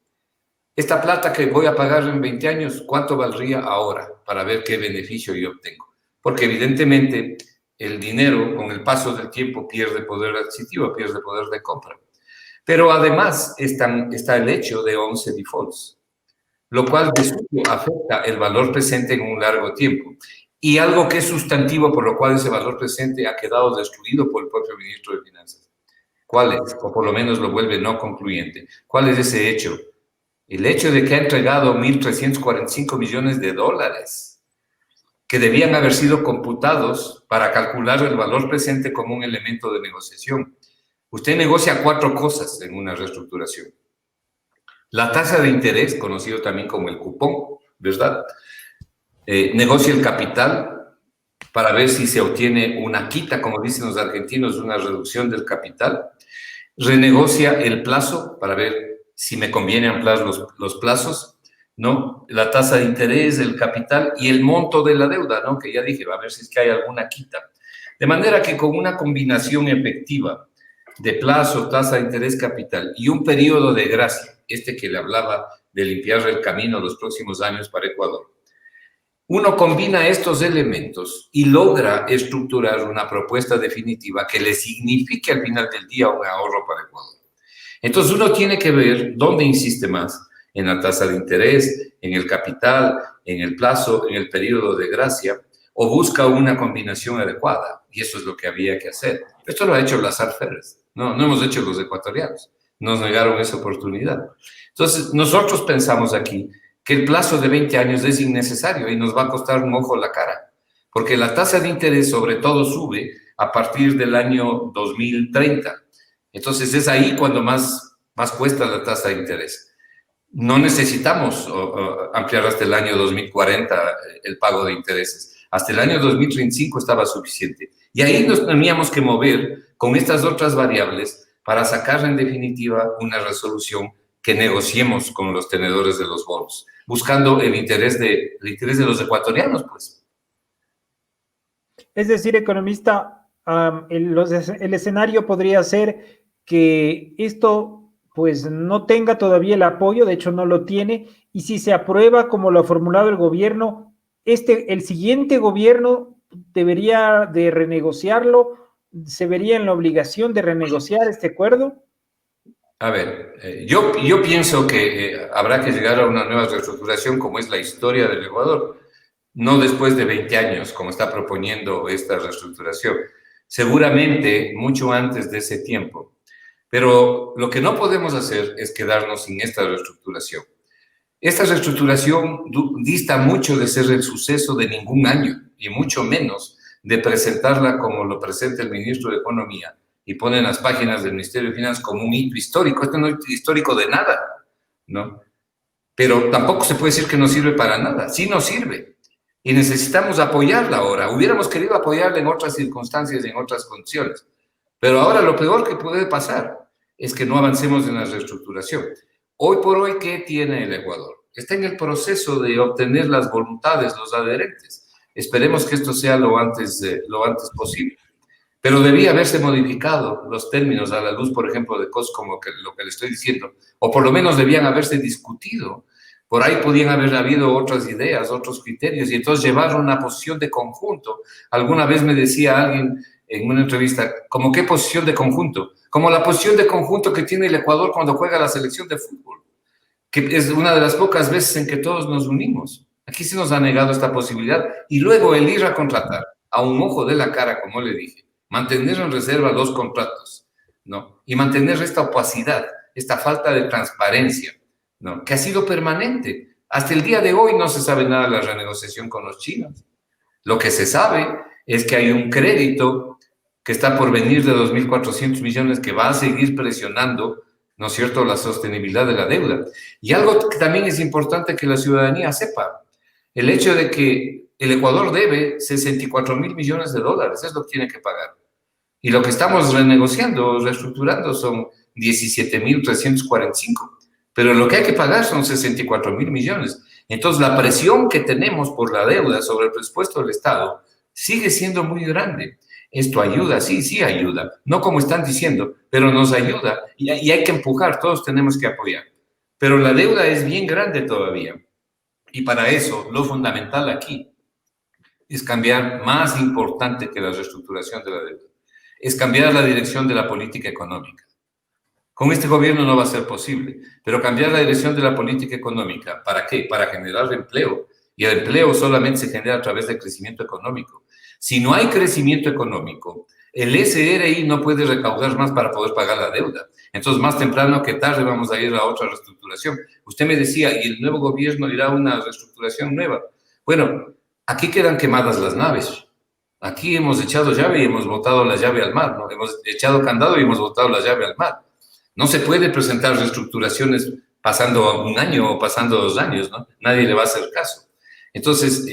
Esta plata que voy a pagar en 20 años, ¿cuánto valdría ahora? Para ver qué beneficio yo obtengo. Porque evidentemente el dinero con el paso del tiempo pierde poder adquisitivo, pierde poder de compra. Pero además está el hecho de 11 defaults, lo cual de suyo afecta el valor presente en un largo tiempo. Y algo que es sustantivo, por lo cual ese valor presente ha quedado destruido por el propio ministro de Finanzas. ¿Cuál es? O por lo menos lo vuelve no concluyente. ¿Cuál es ese hecho? El hecho de que ha entregado 1.345 millones de dólares que debían haber sido computados para calcular el valor presente como un elemento de negociación. Usted negocia 4 cosas en una reestructuración. La tasa de interés, conocido también como el cupón, ¿verdad? Negocia el capital para ver si se obtiene una quita, como dicen los argentinos, una reducción del capital. Renegocia el plazo para ver si me conviene ampliar los plazos, ¿no? La tasa de interés, el capital y el monto de la deuda, ¿no? Que ya dije, va a ver si es que hay alguna quita. De manera que con una combinación efectiva de plazo, tasa de interés, capital y un periodo de gracia, que le hablaba de limpiar el camino los próximos años para Ecuador, uno combina estos elementos y logra estructurar una propuesta definitiva que le signifique al final del día un ahorro para Ecuador. Entonces uno tiene que ver dónde insiste más, en la tasa de interés, en el capital, en el plazo, en el periodo de gracia, o busca una combinación adecuada, y eso es lo que había que hacer. Esto lo ha hecho Lazar Férez, no hemos hecho los ecuatorianos, nos negaron esa oportunidad. Entonces nosotros pensamos aquí que el plazo de 20 años es innecesario y nos va a costar un ojo la cara, porque la tasa de interés sobre todo sube a partir del año 2030. Entonces es ahí cuando más cuesta la tasa de interés. No necesitamos ampliar hasta el año 2040 el pago de intereses. Hasta el año 2035 estaba suficiente. Y ahí nos teníamos que mover con estas otras variables para sacar en definitiva una resolución que negociemos con los tenedores de los bonos, buscando el interés de los ecuatorianos, pues. Es decir, economista, el escenario podría ser que esto pues no tenga todavía el apoyo, de hecho no lo tiene, y si se aprueba como lo ha formulado el gobierno, el siguiente gobierno debería de renegociarlo, se vería en la obligación de renegociar este acuerdo. A ver, yo pienso que habrá que llegar a una nueva reestructuración como es la historia del Ecuador, no después de 20 años, como está proponiendo esta reestructuración, seguramente mucho antes de ese tiempo. Pero lo que no podemos hacer es quedarnos sin esta reestructuración. Esta reestructuración dista mucho de ser el suceso de ningún año, y mucho menos de presentarla como lo presenta el ministro de Economía, y pone en las páginas del Ministerio de Finanzas como un hito histórico. Esto no es histórico de nada, ¿no? Pero tampoco se puede decir que no sirve para nada. Sí nos sirve. Y necesitamos apoyarla ahora. Hubiéramos querido apoyarla en otras circunstancias y en otras condiciones. Pero ahora lo peor que puede pasar es que no avancemos en la reestructuración. Hoy por hoy, ¿qué tiene el Ecuador? Está en el proceso de obtener las voluntades, los adherentes. Esperemos que esto sea lo antes posible. Pero debía haberse modificado los términos a la luz, por ejemplo, de cosas como lo que le estoy diciendo, o por lo menos debían haberse discutido. Por ahí podían haber habido otras ideas, otros criterios, y entonces llevar una posición de conjunto. Alguna vez me decía alguien en una entrevista, ¿cómo qué posición de conjunto? Como la posición de conjunto que tiene el Ecuador cuando juega la selección de fútbol, que es una de las pocas veces en que todos nos unimos. Aquí se nos ha negado esta posibilidad, y luego el ir a contratar a un ojo de la cara, como le dije, mantener en reserva los contratos, ¿no? Y mantener esta opacidad, esta falta de transparencia, ¿no? Que ha sido permanente. Hasta el día de hoy no se sabe nada de la renegociación con los chinos. Lo que se sabe es que hay un crédito que está por venir de 2.400 millones que va a seguir presionando ¿no es cierto?, la sostenibilidad de la deuda. Y algo que también es importante que la ciudadanía sepa, el hecho de que el Ecuador debe 64.000 millones de dólares, es lo que tiene que pagar. Y lo que estamos renegociando, reestructurando son 17.345, pero lo que hay que pagar son 64.000 millones. Entonces, la presión que tenemos por la deuda sobre el presupuesto del Estado sigue siendo muy grande. Esto ayuda, sí ayuda, no como están diciendo, pero nos ayuda y hay que empujar, todos tenemos que apoyar. Pero la deuda es bien grande todavía y para eso lo fundamental aquí es cambiar, más importante que la reestructuración de la deuda, es cambiar la dirección de la política económica. Con este gobierno no va a ser posible, pero cambiar la dirección de la política económica, ¿para qué? Para generar empleo, y el empleo solamente se genera a través del crecimiento económico. Si no hay crecimiento económico, el SRI no puede recaudar más para poder pagar la deuda. Entonces, más temprano que tarde vamos a ir a otra reestructuración. Usted me decía, ¿y el nuevo gobierno irá a una reestructuración nueva? Bueno, aquí quedan quemadas las naves. Aquí hemos echado llave y hemos botado la llave al mar, ¿no? Hemos echado candado y hemos botado la llave al mar. No se puede presentar reestructuraciones pasando un año o pasando 2 años, ¿no? Nadie le va a hacer caso. Entonces,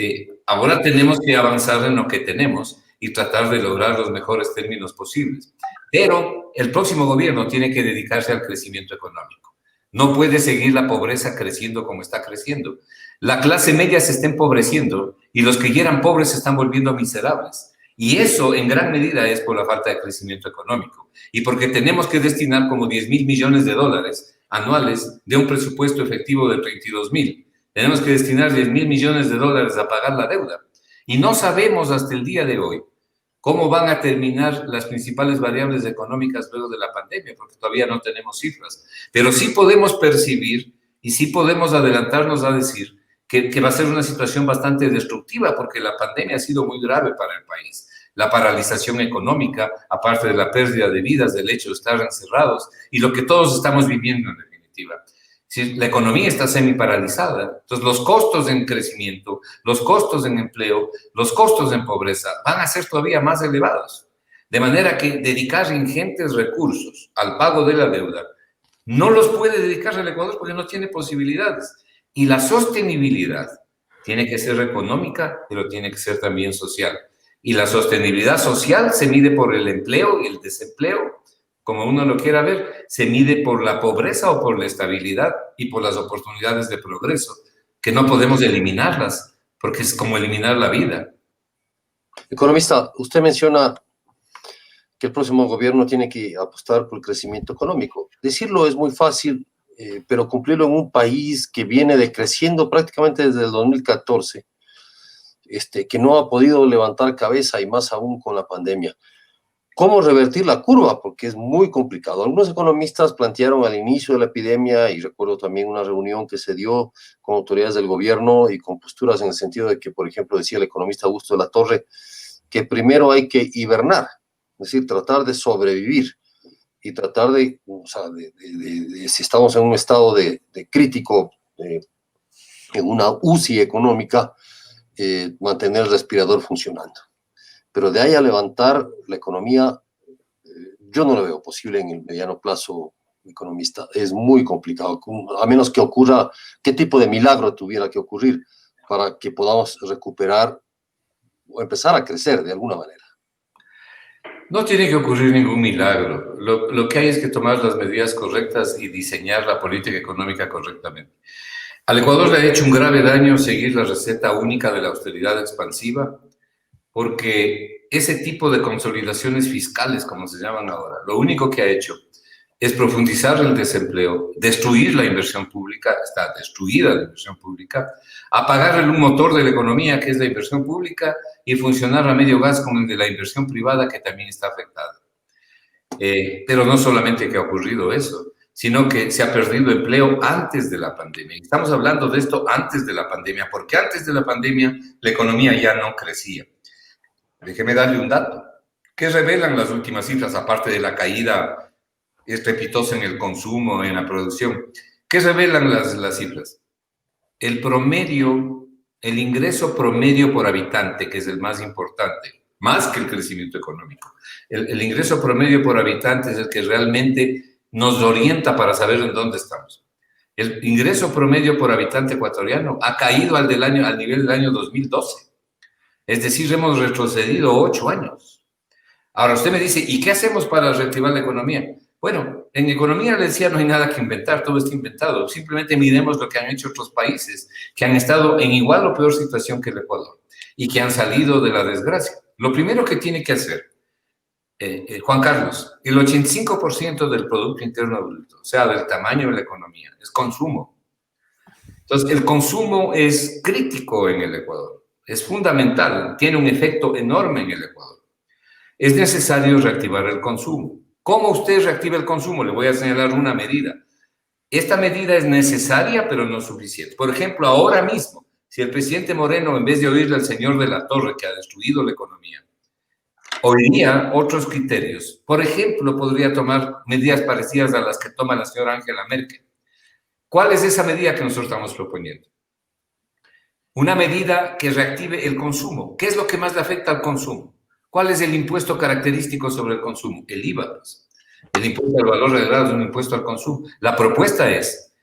ahora tenemos que avanzar en lo que tenemos y tratar de lograr los mejores términos posibles. Pero el próximo gobierno tiene que dedicarse al crecimiento económico. No puede seguir la pobreza creciendo como está creciendo. La clase media se está empobreciendo y los que ya eran pobres se están volviendo miserables. Y eso en gran medida es por la falta de crecimiento económico y porque tenemos que destinar como 10.000 millones de dólares anuales de un presupuesto efectivo de 32.000. Tenemos que destinar 10.000 millones de dólares a pagar la deuda. Y no sabemos hasta el día de hoy cómo van a terminar las principales variables económicas luego de la pandemia, porque todavía no tenemos cifras. Pero sí podemos percibir y sí podemos adelantarnos a decir que va a ser una situación bastante destructiva, porque la pandemia ha sido muy grave para el país. La paralización económica, aparte de la pérdida de vidas, del hecho de estar encerrados, y lo que todos estamos viviendo en definitiva. Si la economía está semi-paralizada, entonces los costos en crecimiento, los costos en empleo, los costos en pobreza van a ser todavía más elevados. De manera que dedicar ingentes recursos al pago de la deuda no los puede dedicar el Ecuador porque no tiene posibilidades. Y la sostenibilidad tiene que ser económica, pero tiene que ser también social. Y la sostenibilidad social se mide por el empleo y el desempleo, como uno lo quiera ver, se mide por la pobreza o por la estabilidad y por las oportunidades de progreso, que no podemos eliminarlas, porque es como eliminar la vida. Economista, usted menciona que el próximo gobierno tiene que apostar por el crecimiento económico. Decirlo es muy fácil, pero cumplirlo en un país que viene decreciendo prácticamente desde el 2014, que no ha podido levantar cabeza y más aún con la pandemia. ¿Cómo revertir la curva? Porque es muy complicado. Algunos economistas plantearon al inicio de la epidemia, y recuerdo también una reunión que se dio con autoridades del gobierno y con posturas en el sentido de que, por ejemplo, decía el economista Augusto de la Torre, que primero hay que hibernar, es decir, tratar de sobrevivir y tratar de, o sea, si estamos en un estado de crítico, en una UCI económica, mantener el respirador funcionando. Pero de ahí a levantar la economía, yo no lo veo posible en el mediano plazo, economista. Es muy complicado, a menos que ocurra, ¿qué tipo de milagro tuviera que ocurrir para que podamos recuperar o empezar a crecer de alguna manera? No tiene que ocurrir ningún milagro. Lo que hay es que tomar las medidas correctas y diseñar la política económica correctamente. Al Ecuador le ha hecho un grave daño seguir la receta única de la austeridad expansiva, porque ese tipo de consolidaciones fiscales, como se llaman ahora, lo único que ha hecho es profundizar el desempleo, destruir la inversión pública, está destruida la inversión pública, apagar un motor de la economía que es la inversión pública y funcionar a medio gas con el de la inversión privada que también está afectada. Pero no solamente que ha ocurrido eso, sino que se ha perdido empleo antes de la pandemia. Estamos hablando de esto antes de la pandemia, porque antes de la pandemia la economía ya no crecía. Déjeme darle un dato. ¿Qué revelan las últimas cifras, aparte de la caída estrepitosa en el consumo, en la producción? ¿Qué revelan las cifras? El promedio, el ingreso promedio por habitante, que es el más importante, más que el crecimiento económico. El ingreso promedio por habitante es el que realmente nos orienta para saber en dónde estamos. El ingreso promedio por habitante ecuatoriano ha caído al nivel del año 2012. Es decir, hemos retrocedido 8 años. Ahora usted me dice, ¿y qué hacemos para reactivar la economía? Bueno, en economía le decía, no hay nada que inventar, todo está inventado. Simplemente miremos lo que han hecho otros países que han estado en igual o peor situación que el Ecuador y que han salido de la desgracia. Lo primero que tiene que hacer, Juan Carlos, el 85% del Producto Interno Bruto, o sea, del tamaño de la economía, es consumo. Entonces, el consumo es crítico en el Ecuador, es fundamental, tiene un efecto enorme en el Ecuador. Es necesario reactivar el consumo. ¿Cómo usted reactiva el consumo? Le voy a señalar una medida. Esta medida es necesaria, pero no suficiente. Por ejemplo, ahora mismo, si el presidente Moreno, en vez de oírle al señor de la Torre, que ha destruido la economía, oiría otros criterios. Por ejemplo, podría tomar medidas parecidas a las que toma la señora Angela Merkel. ¿Cuál es esa medida que nosotros estamos proponiendo? Una medida que reactive el consumo. ¿Qué es lo que más le afecta al consumo? ¿Cuál es el impuesto característico sobre el consumo? El IVA. Pues. El impuesto al valor agregado es un impuesto al consumo. La propuesta es,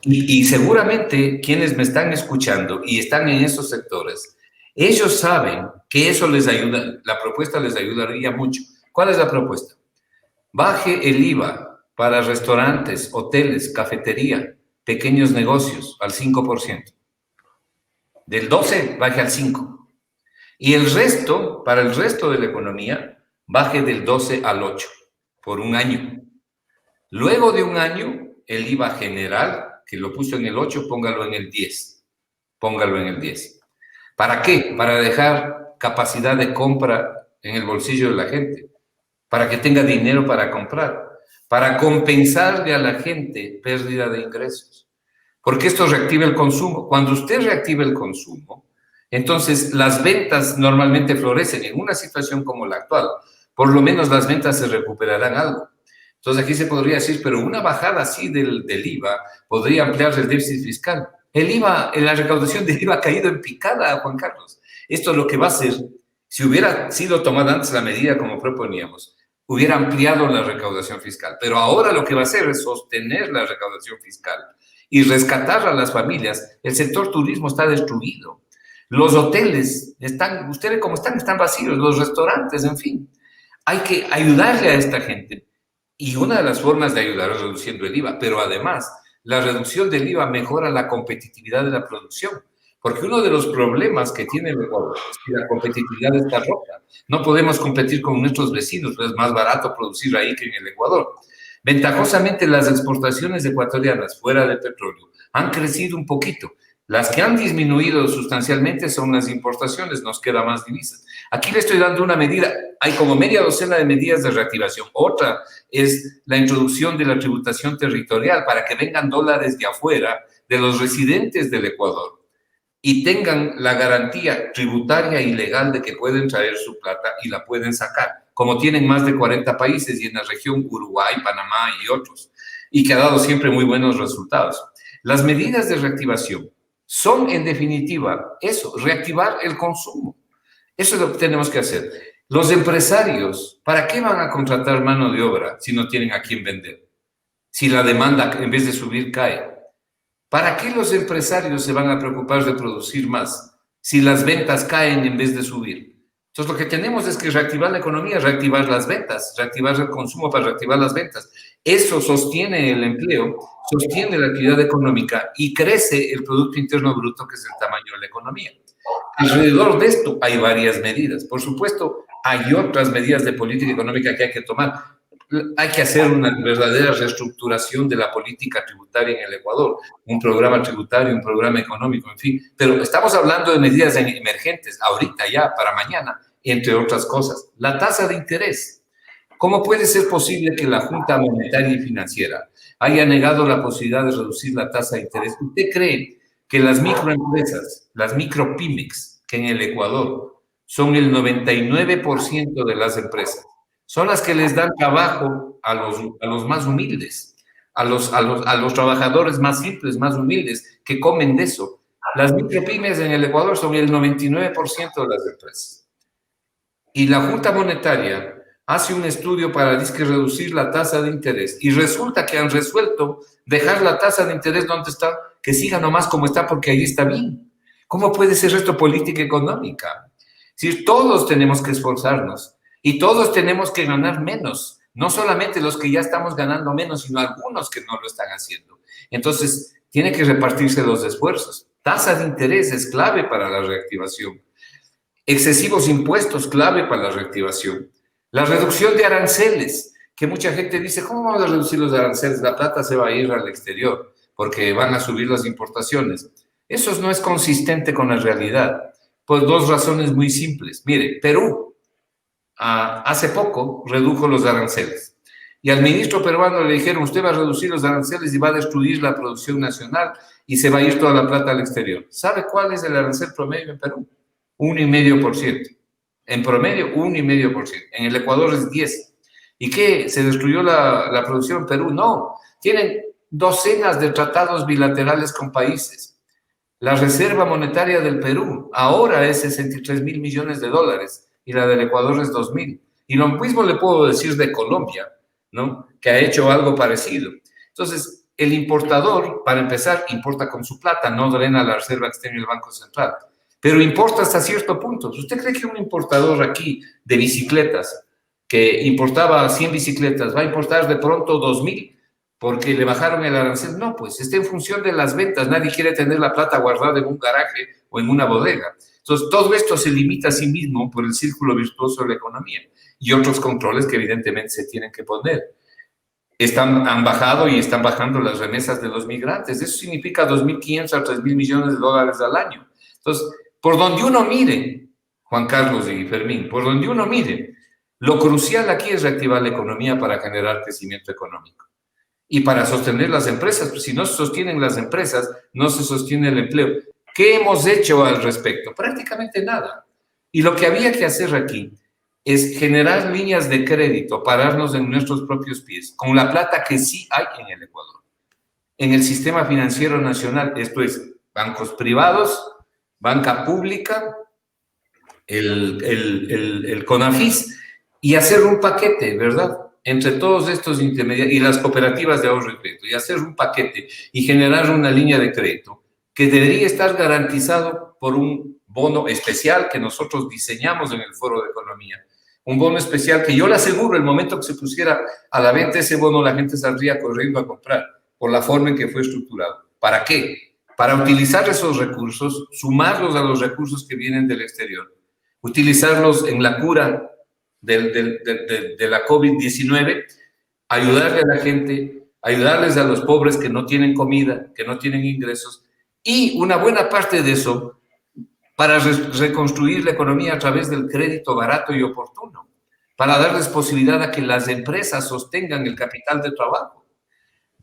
y seguramente quienes me están escuchando y están en esos sectores, ellos saben que eso les ayuda, la propuesta les ayudaría mucho. ¿Cuál es la propuesta? Baje el IVA para restaurantes, hoteles, cafetería, pequeños negocios al 5%. Del 12 baje al 5%. Y el resto, para el resto de la economía, baje del 12 al 8 por un año. Luego de un año, el IVA general, que lo puso en el 8, póngalo en el 10. Póngalo en el 10. ¿Para qué? Para dejar capacidad de compra en el bolsillo de la gente, para que tenga dinero para comprar, para compensarle a la gente pérdida de ingresos. Porque esto reactiva el consumo. Cuando usted reactiva el consumo, entonces las ventas normalmente florecen. En una situación como la actual, por lo menos las ventas se recuperarán algo. Entonces aquí se podría decir, pero una bajada así del IVA podría ampliar el déficit fiscal. El IVA, la recaudación del IVA ha caído en picada, Juan Carlos. Esto es lo que va a hacer, si hubiera sido tomada antes la medida como proponíamos, hubiera ampliado la recaudación fiscal. Pero ahora lo que va a hacer es sostener la recaudación fiscal y rescatar a las familias. El sector turismo está destruido. Los hoteles están, ustedes como están vacíos, los restaurantes, en fin. Hay que ayudarle a esta gente. Y una de las formas de ayudar es reduciendo el IVA, pero además, la reducción del IVA mejora la competitividad de la producción. Porque uno de los problemas que tiene el Ecuador es que la competitividad está rota. No podemos competir con nuestros vecinos, es más barato producir ahí que en el Ecuador. Ventajosamente, las exportaciones ecuatorianas fuera del petróleo han crecido un poquito. Las que han disminuido sustancialmente son las importaciones, nos queda más divisas. Aquí le estoy dando una medida, hay como media docena de medidas de reactivación. Otra es la introducción de la tributación territorial para que vengan dólares de afuera, de los residentes del Ecuador, y tengan la garantía tributaria y legal de que pueden traer su plata y la pueden sacar, como tienen más de 40 países y en la región Uruguay, Panamá y otros, y que ha dado siempre muy buenos resultados. Las medidas de reactivación son, en definitiva, eso, reactivar el consumo. Eso es lo que tenemos que hacer. Los empresarios, ¿para qué van a contratar mano de obra si no tienen a quién vender? Si la demanda, en vez de subir, cae. ¿Para qué los empresarios se van a preocupar de producir más si las ventas caen en vez de subir? Entonces, lo que tenemos es que reactivar la economía, reactivar las ventas, reactivar el consumo para reactivar las ventas. Eso sostiene el empleo, sostiene la actividad económica y crece el Producto Interno Bruto, que es el tamaño de la economía. Alrededor de esto hay varias medidas. Por supuesto, hay otras medidas de política económica que hay que tomar. Hay que hacer una verdadera reestructuración de la política tributaria en el Ecuador, un programa tributario, un programa económico, en fin. Pero estamos hablando de medidas emergentes, ahorita ya, para mañana, entre otras cosas. La tasa de interés. ¿Cómo puede ser posible que la Junta Monetaria y Financiera haya negado la posibilidad de reducir la tasa de interés? ¿Usted cree que las microempresas, las micropymes, que en el Ecuador son el 99% de las empresas, son las que les dan trabajo a los más humildes, a los trabajadores más simples, más humildes, que comen de eso? Las micropymes en el Ecuador son el 99% de las empresas. Y la Junta Monetaria hace un estudio para disque reducir la tasa de interés y resulta que han resuelto dejar la tasa de interés donde está, que siga nomás como está porque ahí está bien. ¿Cómo puede ser esto política económica? Es decir, todos tenemos que esforzarnos y todos tenemos que ganar menos, no solamente los que ya estamos ganando menos, sino algunos que no lo están haciendo. Entonces, tiene que repartirse los esfuerzos. Tasa de interés es clave para la reactivación. Excesivos impuestos, clave para la reactivación. La reducción de aranceles, que mucha gente dice, ¿cómo vamos a reducir los aranceles? La plata se va a ir al exterior porque van a subir las importaciones. Eso no es consistente con la realidad, por dos razones muy simples. Mire, Perú hace poco redujo los aranceles y al ministro peruano le dijeron, usted va a reducir los aranceles y va a destruir la producción nacional y se va a ir toda la plata al exterior. ¿Sabe cuál es el arancel promedio en Perú? 1,5%. En promedio, 1,5%. En el Ecuador es 10%. ¿Y qué? ¿Se destruyó la producción en Perú? No. Tienen docenas de tratados bilaterales con países. La reserva monetaria del Perú ahora es 63,000 millones de dólares y la del Ecuador es 2,000. Y lo mismo le puedo decir de Colombia, ¿no? Que ha hecho algo parecido. Entonces, el importador, para empezar, importa con su plata, no drena la reserva externa del Banco Central. Pero importa hasta cierto punto. ¿Usted cree que un importador aquí de bicicletas, que importaba 100 bicicletas, va a importar de pronto 2,000 porque le bajaron el arancel? No, pues está en función de las ventas. Nadie quiere tener la plata guardada en un garaje o en una bodega. Entonces, todo esto se limita a sí mismo por el círculo virtuoso de la economía y otros controles que evidentemente se tienen que poner. Han bajado y están bajando las remesas de los migrantes. Eso significa 2.500 a 3.000 millones de dólares al año. Entonces, por donde uno mire, Juan Carlos y Fermín, por donde uno mire, lo crucial aquí es reactivar la economía para generar crecimiento económico y para sostener las empresas. Pues si no se sostienen las empresas, no se sostiene el empleo. ¿Qué hemos hecho al respecto? Prácticamente nada. Y lo que había que hacer aquí es generar líneas de crédito, pararnos en nuestros propios pies, con la plata que sí hay en el Ecuador, en el sistema financiero nacional, esto es, bancos privados, banca pública, el CONAFIS, y hacer un paquete, ¿verdad?, entre todos estos intermediarios y las cooperativas de ahorro y crédito, y hacer un paquete y generar una línea de crédito que debería estar garantizado por un bono especial que nosotros diseñamos en el Foro de Economía. Un bono especial que yo le aseguro, el momento que se pusiera a la venta ese bono, la gente saldría corriendo a comprar por la forma en que fue estructurado. ¿Para qué? Para utilizar esos recursos, sumarlos a los recursos que vienen del exterior, utilizarlos en la cura de la COVID-19, ayudarle a la gente, ayudarles a los pobres que no tienen comida, que no tienen ingresos, y una buena parte de eso para reconstruir la economía a través del crédito barato y oportuno, para darles posibilidad a que las empresas sostengan el capital de trabajo.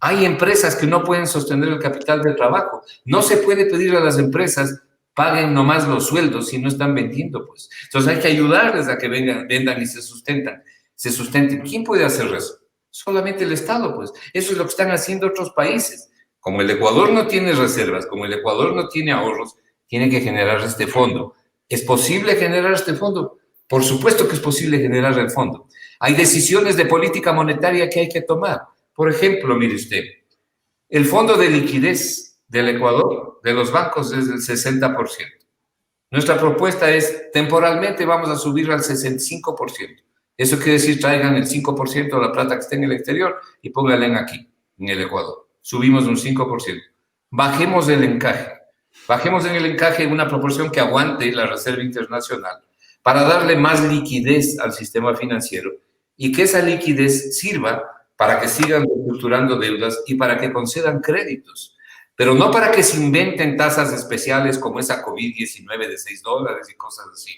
Hay empresas que no pueden sostener el capital de trabajo. No se puede pedir a las empresas paguen nomás los sueldos si no están vendiendo, pues. Entonces hay que ayudarles a que vendan y se sustenten. ¿Quién puede hacer eso? Solamente el Estado, pues. Eso es lo que están haciendo otros países. Como el Ecuador no tiene reservas, como el Ecuador no tiene ahorros, tiene que generar este fondo. ¿Es posible generar este fondo? Por supuesto que es posible generar el fondo. Hay decisiones de política monetaria que hay que tomar. Por ejemplo, mire usted, el fondo de liquidez del Ecuador, de los bancos, es del 60%. Nuestra propuesta es, temporalmente vamos a subir al 65%. Eso quiere decir, traigan el 5% de la plata que esté en el exterior y pónganla aquí, en el Ecuador. Subimos un 5%. Bajemos el encaje. Bajemos en el encaje una proporción que aguante la Reserva Internacional para darle más liquidez al sistema financiero y que esa liquidez sirva para que sigan reestructurando deudas y para que concedan créditos. Pero no para que se inventen tasas especiales como esa COVID-19 de $6 y cosas así,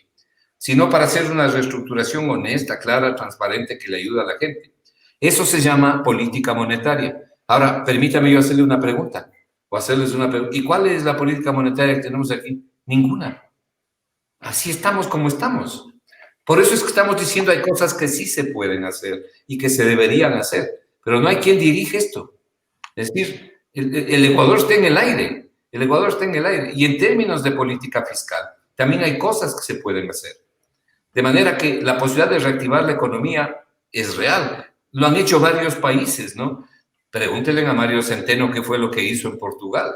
sino para hacer una reestructuración honesta, clara, transparente, que le ayude a la gente. Eso se llama política monetaria. Ahora, permítame yo hacerle una pregunta, o hacerles una pregunta. ¿Y cuál es la política monetaria que tenemos aquí? Ninguna. Así estamos como estamos. Por eso es que estamos diciendo hay cosas que sí se pueden hacer y que se deberían hacer, pero no hay quien dirige esto. Es decir, el Ecuador está en el aire, el Ecuador está en el aire. Y en términos de política fiscal, también hay cosas que se pueden hacer. De manera que la posibilidad de reactivar la economía es real. Lo han hecho varios países, ¿no? Pregúntenle a Mario Centeno qué fue lo que hizo en Portugal.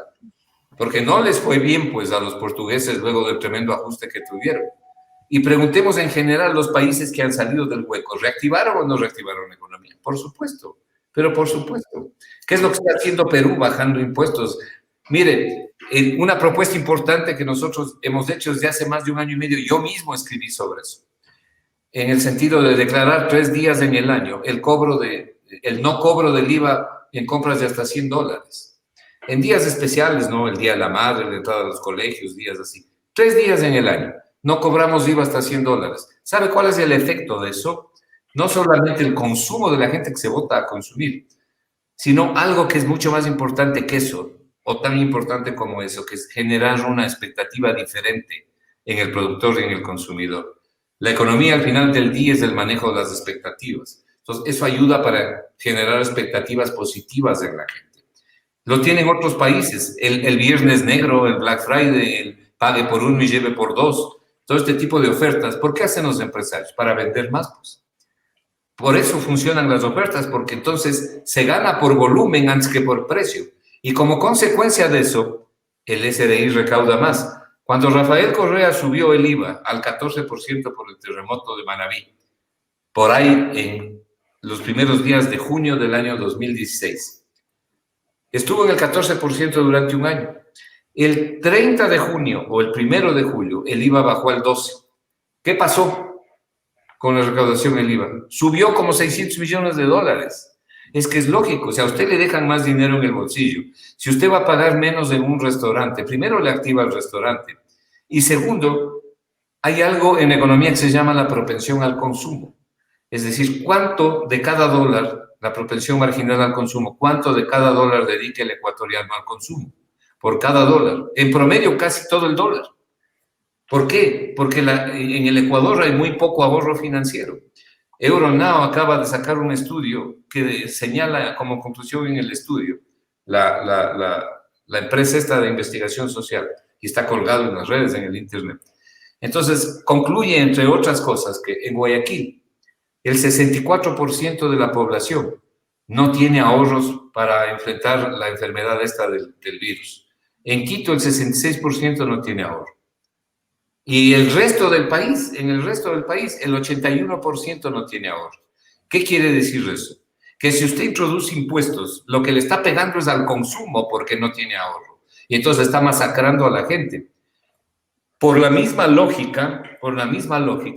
Porque no les fue bien, pues, a los portugueses luego del tremendo ajuste que tuvieron. Y preguntemos en general los países que han salido del hueco, ¿reactivaron o no reactivaron la economía? Por supuesto, pero por supuesto. ¿Qué es lo que está haciendo Perú bajando impuestos? Mire, una propuesta importante que nosotros hemos hecho desde hace más de 1 año y medio, yo mismo escribí sobre eso, en el sentido de declarar 3 días en el año el no cobro del IVA en compras de hasta $100. En días especiales, ¿no? El Día de la Madre, la entrada a los colegios, días así. 3 días en el año. No cobramos IVA hasta $100. ¿Sabe cuál es el efecto de eso? No solamente el consumo de la gente que se vota a consumir, sino algo que es mucho más importante que eso, o tan importante como eso, que es generar una expectativa diferente en el productor y en el consumidor. La economía al final del día es el manejo de las expectativas. Entonces, eso ayuda para generar expectativas positivas en la gente. Lo tienen otros países, el Viernes Negro, el Black Friday, el pague por 1 y lleve por 2, todo este tipo de ofertas. ¿Por qué hacen los empresarios? Para vender más, pues. Por eso funcionan las ofertas, porque entonces se gana por volumen antes que por precio. Y como consecuencia de eso, el SDI recauda más. Cuando Rafael Correa subió el IVA al 14% por el terremoto de Manabí, por ahí en los primeros días de junio del año 2016, estuvo en el 14% durante 1 año. El 30 de junio o el 1 de julio, el IVA bajó al 12%. ¿Qué pasó con la recaudación del IVA? Subió como $600 millones. Es que es lógico, o sea, a usted le dejan más dinero en el bolsillo. Si usted va a pagar menos en un restaurante, primero le activa el restaurante. Y segundo, hay algo en economía que se llama la propensión al consumo. Es decir, cuánto de cada dólar, la propensión marginal al consumo, cuánto de cada dólar dedica el ecuatoriano al consumo. Por cada dólar. En promedio, casi todo el dólar. ¿Por qué? Porque en el Ecuador hay muy poco ahorro financiero. Euronow acaba de sacar un estudio que señala como conclusión en el estudio, la empresa esta de investigación social, y está colgado en las redes, en el internet. Entonces, concluye, entre otras cosas, que en Guayaquil, el 64% de la población no tiene ahorros para enfrentar la enfermedad esta del virus. En Quito, el 66% no tiene ahorro. Y el resto del país, en el resto del país, el 81% no tiene ahorro. ¿Qué quiere decir eso? Que si usted introduce impuestos, lo que le está pegando es al consumo porque no tiene ahorro. Y entonces está masacrando a la gente. Por la misma lógica,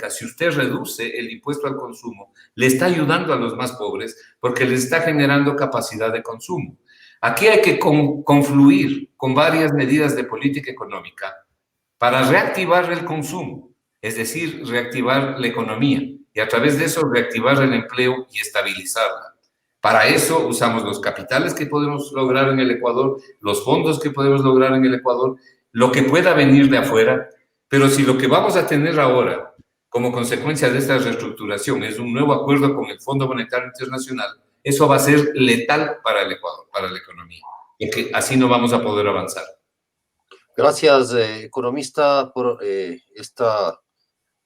si usted reduce el impuesto al consumo, le está ayudando a los más pobres porque les está generando capacidad de consumo. Aquí hay que confluir con varias medidas de política económica para reactivar el consumo, es decir, reactivar la economía y a través de eso reactivar el empleo y estabilizarla. Para eso usamos los capitales que podemos lograr en el Ecuador, los fondos que podemos lograr en el Ecuador, lo que pueda venir de afuera, pero si lo que vamos a tener ahora como consecuencia de esta reestructuración es un nuevo acuerdo con el Fondo Monetario Internacional, eso va a ser letal para el Ecuador, para la economía, y que así no vamos a poder avanzar. Gracias, economista, por esta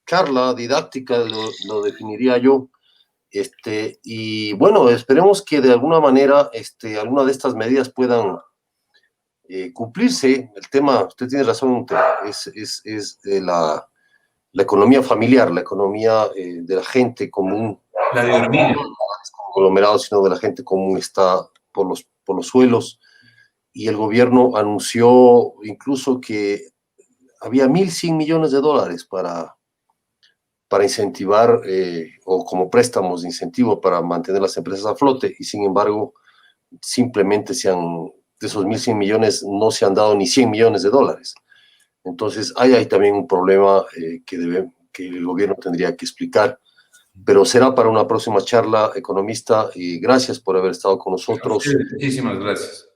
charla didáctica, lo definiría yo. Y bueno, esperemos que de alguna manera alguna de estas medidas puedan cumplirse. El tema, usted tiene razón, es la economía familiar, la economía de la gente común. La de hormiga. Conglomerado, sino de la gente común, está por los suelos. Y el gobierno anunció incluso que había $1.100 millones para incentivar o como préstamos de incentivo para mantener las empresas a flote, y sin embargo, simplemente de esos 1.100 millones no se han dado ni $100 millones. Entonces, hay también un problema que el gobierno tendría que explicar, pero será para una próxima charla, economista, y gracias por haber estado con nosotros. Muchísimas gracias.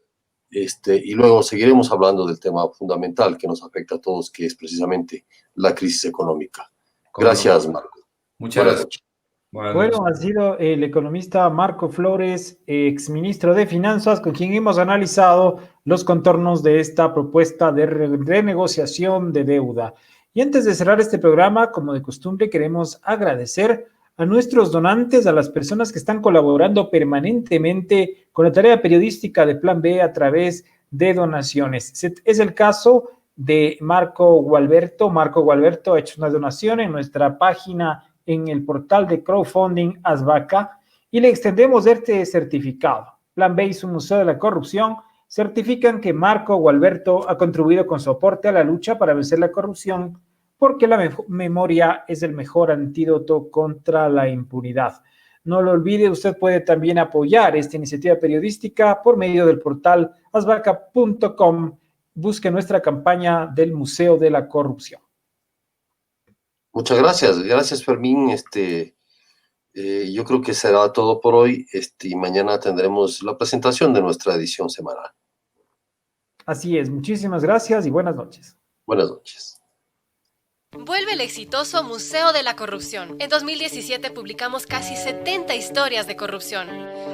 Y luego seguiremos hablando del tema fundamental que nos afecta a todos, que es precisamente la crisis económica. Gracias, Marco. Muchas gracias. Bueno, ha sido el economista Marco Flores, exministro de Finanzas, con quien hemos analizado los contornos de esta propuesta de renegociación de deuda. Y antes de cerrar este programa, como de costumbre, queremos agradecer a nuestros donantes, a las personas que están colaborando permanentemente con la tarea periodística de Plan B a través de donaciones. Es el caso de Marco Gualberto. Marco Gualberto ha hecho una donación en nuestra página en el portal de crowdfunding Azbaca y le extendemos este certificado. Plan B y su Museo de la Corrupción certifican que Marco Gualberto ha contribuido con su aporte a la lucha para vencer la corrupción porque la memoria es el mejor antídoto contra la impunidad. No lo olvide, usted puede también apoyar esta iniciativa periodística por medio del portal azbaca.com. Busque nuestra campaña del Museo de la Corrupción. Muchas gracias Fermín. Yo creo que será todo por hoy. Y mañana tendremos la presentación de nuestra edición semanal. Así es, muchísimas gracias y buenas noches. Buenas noches. Vuelve el exitoso Museo de la Corrupción. En 2017 publicamos casi 70 historias de corrupción.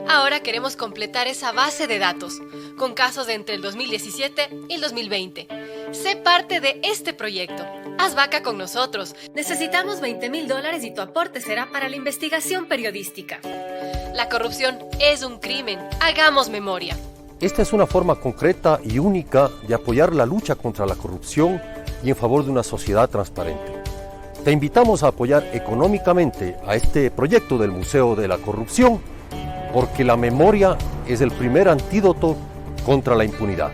Ahora queremos completar esa base de datos, con casos de entre el 2017 y el 2020. Sé parte de este proyecto. Haz vaca con nosotros. Necesitamos $20,000 y tu aporte será para la investigación periodística. La corrupción es un crimen. Hagamos memoria. Esta es una forma concreta y única de apoyar la lucha contra la corrupción y en favor de una sociedad transparente. Te invitamos a apoyar económicamente a este proyecto del Museo de la Corrupción, porque la memoria es el primer antídoto contra la impunidad.